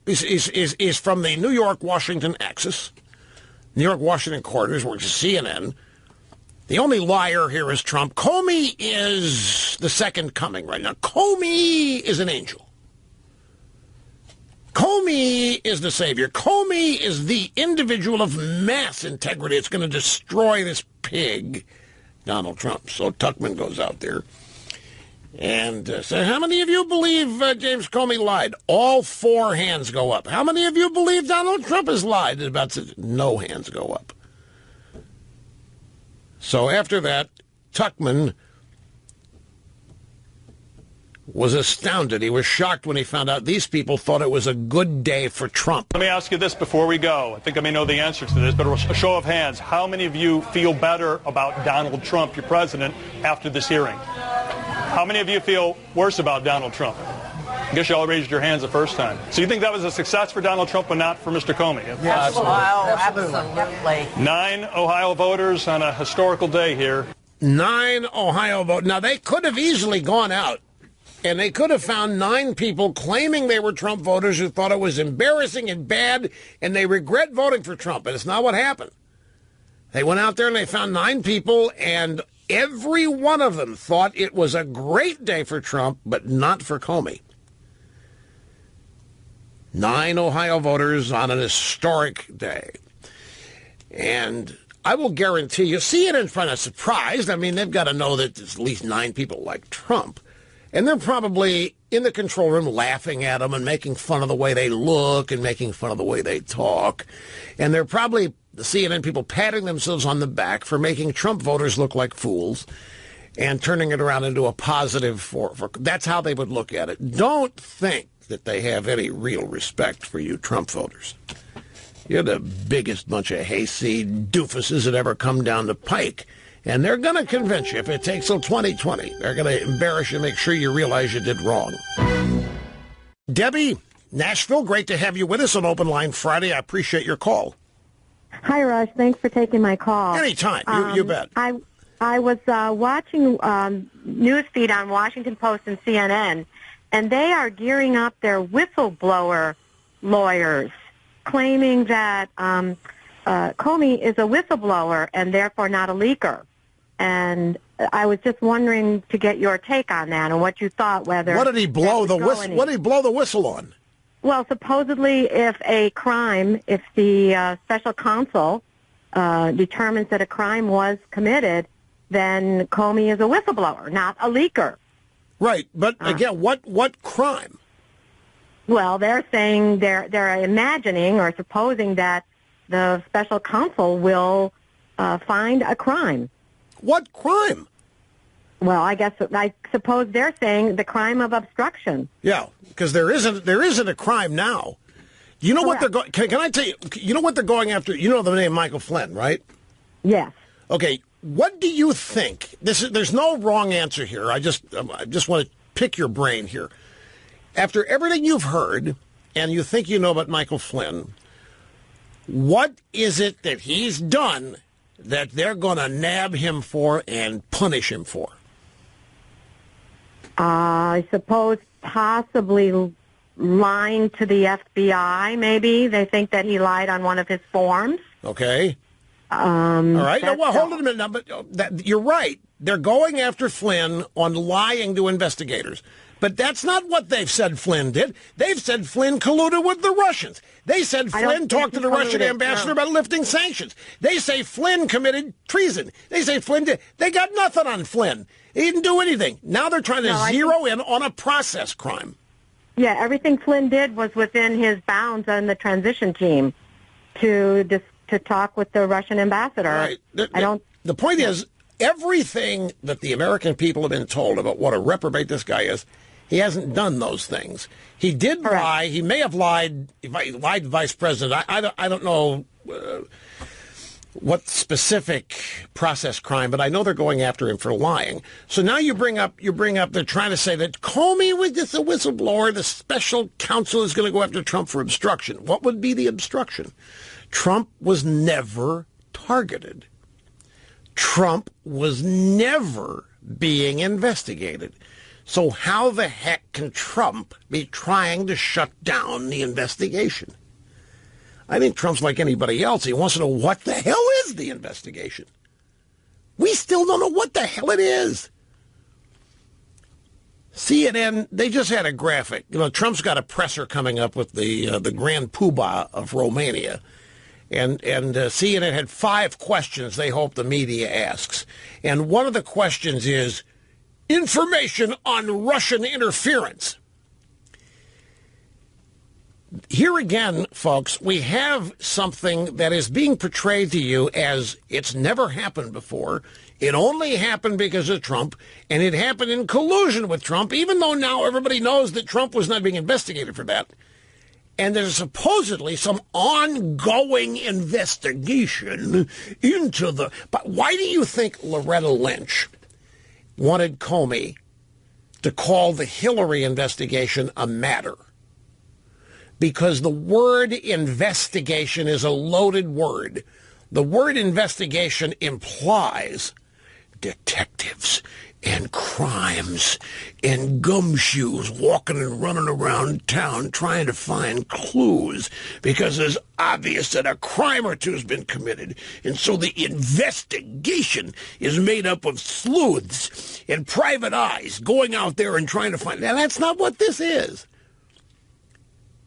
He's from the New York-Washington axis, New York-Washington corridors, works at CNN. The only liar here is Trump. Comey is the second coming right now. Comey is an angel. Comey is the savior. Comey is the individual of mass integrity. It's going to destroy this pig, Donald Trump. So Tuchman goes out there and says, how many of you believe James Comey lied? All 4 hands go up. How many of you believe Donald Trump has lied? No hands go up. So after that, Tuchman was astounded. He was shocked when he found out these people thought it was a good day for Trump.
Let me ask you this before we go. I think I may know the answer to this, but a show of hands. How many of you feel better about Donald Trump, your president, after this hearing? How many of you feel worse about Donald Trump? I guess you all raised your hands the first time. So you think that was a success for Donald Trump but not for Mr. Comey?
Yes, absolutely.
9 Ohio voters on a historical day here.
9 Ohio voters. Now, they could have easily gone out, and they could have found 9 people claiming they were Trump voters who thought it was embarrassing and bad, and they regret voting for Trump. But it's not what happened. They went out there and they found 9 people, and every one of them thought it was a great day for Trump, but not for Comey. 9 Ohio voters on an historic day. And I will guarantee you, CNN's probably not surprised. I mean, they've got to know that there's at least 9 people like Trump. And they're probably in the control room laughing at them and making fun of the way they look and making fun of the way they talk. And they're probably, the CNN people, patting themselves on the back for making Trump voters look like fools and turning it around into a positive for that's how they would look at it. Don't think that they have any real respect for you Trump voters. You're the biggest bunch of hayseed doofuses that ever come down the pike. And they're going to convince you, if it takes till 2020, they're going to embarrass you, make sure you realize you did wrong. Debbie, Nashville, great to have you with us on Open Line Friday. I appreciate your call.
Hi, Rush. Thanks for taking my call.
Anytime. You bet.
I was watching news feed on Washington Post and CNN, and they are gearing up their whistleblower lawyers, claiming that Comey is a whistleblower and therefore not a leaker. And I was just wondering to get your take on that and what you thought. What
did he blow the whistle? What did he blow the whistle on?
Well, supposedly, if the special counsel determines that a crime was committed, then Comey is a whistleblower, not a leaker.
Right, but again, what crime?
Well, they're saying they're imagining or supposing that the special counsel will find a crime.
What crime? Well,
I suppose they're saying the crime of obstruction.
Yeah, because there isn't a crime now. You know what they're going? Can I tell you? You know what they're going after? You know the name Michael Flynn, right?
Yes.
Okay. What do you think? There's no wrong answer here. I just want to pick your brain here. After everything you've heard, and you think you know about Michael Flynn, what is it that he's done that they're going to nab him for and punish him for?
I suppose possibly lying to the FBI, maybe. They think that he lied on one of his forms.
Okay. All right. No, well, hold on a minute now. But you're right. They're going after Flynn on lying to investigators. But that's not what they've said Flynn did. They've said Flynn colluded with the Russians. They said Flynn talked to the Russian ambassador about lifting sanctions. They say Flynn committed treason. They say Flynn did. They got nothing on Flynn. He didn't do anything. Now they're trying to zero in on a process crime.
Yeah, everything Flynn did was within his bounds on the transition team to talk with the Russian ambassador.
Right. The point is, everything that the American people have been told about what a reprobate this guy is, he hasn't done those things. He did lie. He may have lied. He lied to Vice President. I don't know what specific process crime, but I know they're going after him for lying. So now you bring up, they're trying to say that Comey was just a whistleblower. The special counsel is going to go after Trump for obstruction. What would be the obstruction? Trump was never targeted. Trump was never being investigated. So how the heck can Trump be trying to shut down the investigation? I think Trump's like anybody else. He wants to know what the hell is the investigation. We still don't know what the hell it is. CNN, they just had a graphic. You know, Trump's got a presser coming up with the Grand Poobah of Romania. And CNN had 5 questions they hope the media asks. And one of the questions is information on Russian interference. Here again, folks, we have something that is being portrayed to you as it's never happened before. It only happened because of Trump, and it happened in collusion with Trump, even though now everybody knows that Trump was not being investigated for that. And there's supposedly some ongoing investigation into the... But why do you think Loretta Lynch wanted Comey to call the Hillary investigation a matter? Because the word investigation is a loaded word. The word investigation implies detectives and crimes and gumshoes walking and running around town trying to find clues because it's obvious that a crime or two has been committed. And so the investigation is made up of sleuths and private eyes going out there and trying to find... Now, that's not what this is.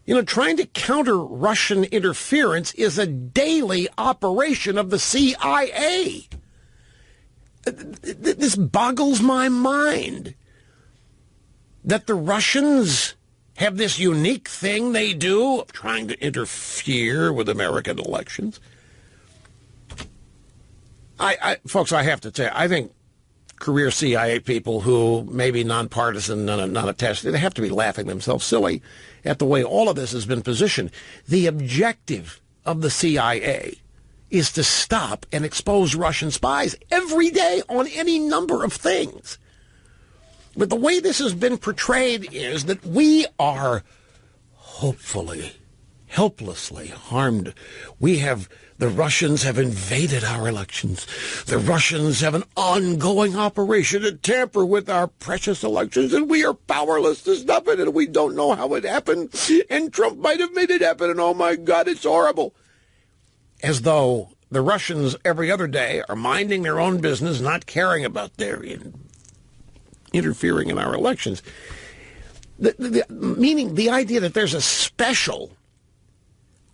You know, trying to counter Russian interference is a daily operation of the CIA. This boggles my mind that the Russians have this unique thing they do of trying to interfere with American elections. Folks, I have to tell you, I think career CIA people who may be nonpartisan, not attached, they have to be laughing themselves silly at the way all of this has been positioned. The objective of the CIA is to stop and expose Russian spies every day on any number of things. But the way this has been portrayed is that we are hopefully helplessly harmed. The Russians have invaded our elections. The Russians have an ongoing operation to tamper with our precious elections, and we are powerless to stop it, and we don't know how it happened, and Trump might have made it happen, and oh my God, it's horrible. As though the Russians every other day are minding their own business, not caring about their interfering in our elections. Meaning the idea that there's a special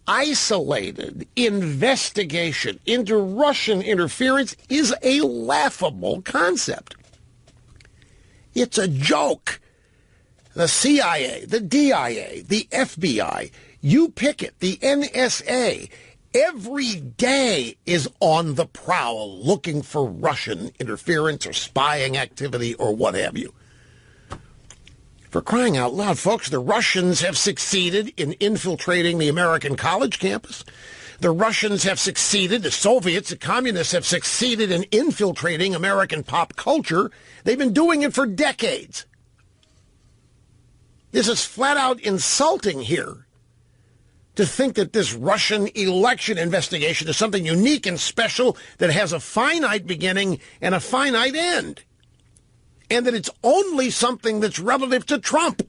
isolated investigation into Russian interference is a laughable concept. It's a joke. The CIA, the DIA, the FBI, you pick it, the NSA, every day is on the prowl looking for Russian interference or spying activity or what have you. For crying out loud, folks, the Russians have succeeded in infiltrating the American college campus. The Russians have succeeded, the Soviets, the communists have succeeded in infiltrating American pop culture. They've been doing it for decades. This is flat out insulting here to think that this Russian election investigation is something unique and special that has a finite beginning and a finite end. And that it's only something that's relative to Trump.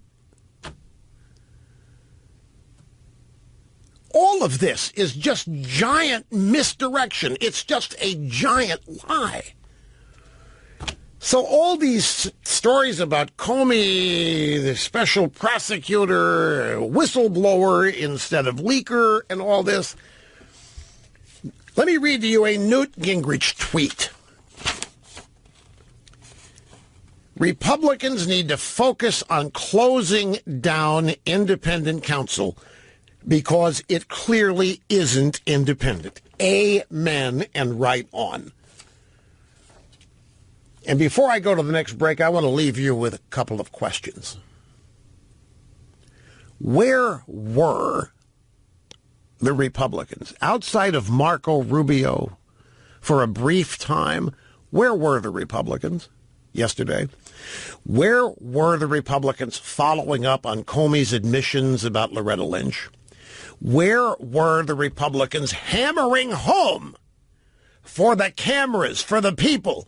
All of this is just giant misdirection. It's just a giant lie. So all these stories about Comey, the special prosecutor, whistleblower instead of leaker, and all this. Let me read to you a Newt Gingrich tweet. Republicans need to focus on closing down independent counsel because it clearly isn't independent. Amen, and right on. And before I go to the next break, I want to leave you with a couple of questions. Where were the Republicans? Outside of Marco Rubio for a brief time, where were the Republicans yesterday? Where were the Republicans following up on Comey's admissions about Loretta Lynch? Where were the Republicans hammering home for the cameras, for the people,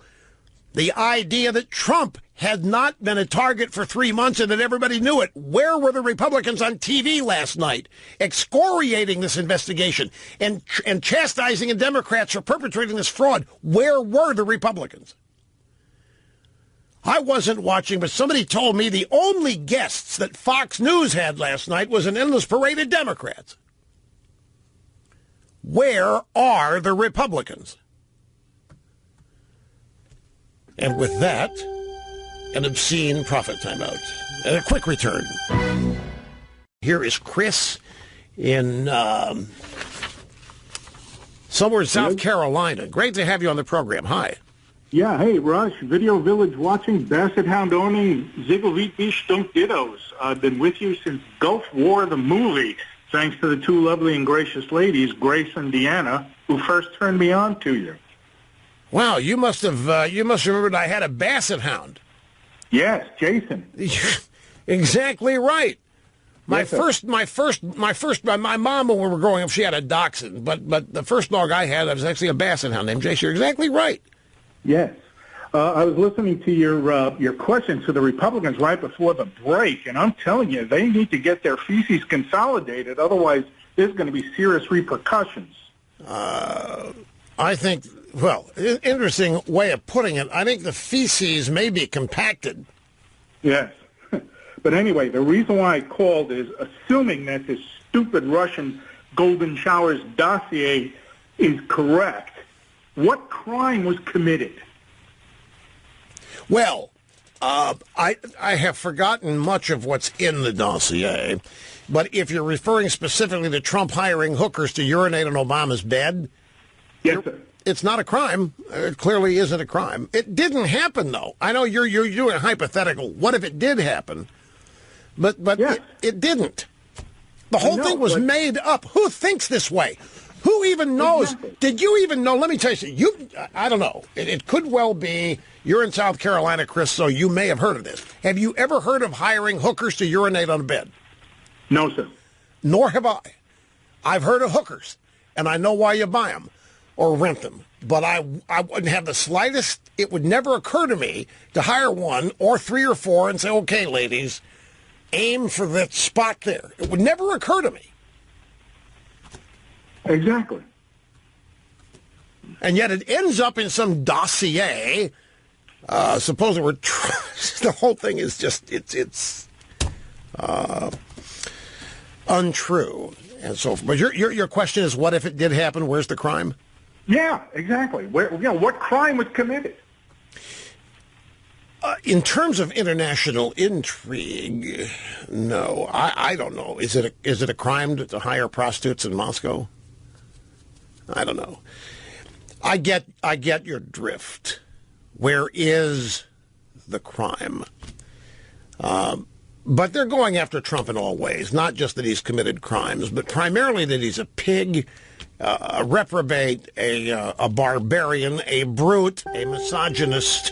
the idea that Trump had not been a target for 3 months and that everybody knew it? Where were the Republicans on TV last night excoriating this investigation and chastising the Democrats for perpetrating this fraud? Where were the Republicans? I wasn't watching, but somebody told me the only guests that Fox News had last night was an endless parade of Democrats. Where are the Republicans? And with that, an obscene profit timeout. And a quick return. Here is Chris in somewhere in South Carolina. Great to have you on the program. Hi.
Yeah, hey, Rush, Video Village watching, Basset Hound owning, Ziggleviti Stunk Dittos. I've been with you since Gulf War the movie, thanks to the two lovely and gracious ladies, Grace and Deanna, who first turned me on to you.
Wow, you must have remembered I had a Basset Hound.
Yes, Jason.
Exactly right. My mom, when we were growing up, she had a Dachshund, but the first dog I had was actually a Basset Hound named Jason. You're exactly right.
Yes. I was listening to your question to the Republicans right before the break, and I'm telling you, they need to get their feces consolidated. Otherwise, there's going to be serious repercussions.
I think, well, interesting way of putting it. I think the feces may be compacted.
Yes. But anyway, the reason why I called is assuming that this stupid Russian Golden Showers dossier is correct. What crime was committed?
Well, I have forgotten much of what's in the dossier, but if you're referring specifically to Trump hiring hookers to urinate on Obama's bed,
yes, sir.
It's not a crime. It clearly isn't a crime. It didn't happen, though. I know you're doing a hypothetical. What if it did happen? But yes. it didn't. The whole thing was made up. Who thinks this way? Who even knows? Exactly. Did you even know? Let me tell you, I don't know. It could well be you're in South Carolina, Chris, so you may have heard of this. Have you ever heard of hiring hookers to urinate on a bed?
No, sir.
Nor have I. I've heard of hookers, and I know why you buy them or rent them. But I wouldn't have the slightest, it would never occur to me to hire one or 3 or 4 and say, okay, ladies, aim for that spot there. It would never occur to me.
Exactly.
And yet it ends up in some dossier. Suppose it were the whole thing is just, it's untrue. And so, but your question is, what if it did happen? Where's the crime?
Yeah, exactly. What crime was committed?
In terms of international intrigue, no, I don't know. Is it a crime to hire prostitutes in Moscow? I don't know. I get your drift. Where is the crime? But they're going after Trump in all ways, not just that he's committed crimes, but primarily that he's a pig, a reprobate, a barbarian, a brute, a misogynist,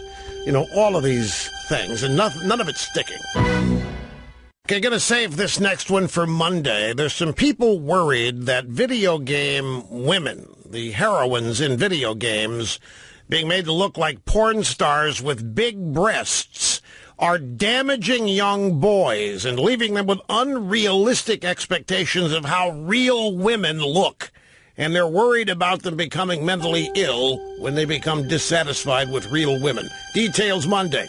all of these things, and none of it's sticking. Okay, going to save this next one for Monday. There's some people worried that video game women, the heroines in video games, being made to look like porn stars with big breasts, are damaging young boys and leaving them with unrealistic expectations of how real women look. And they're worried about them becoming mentally ill when they become dissatisfied with real women. Details Monday.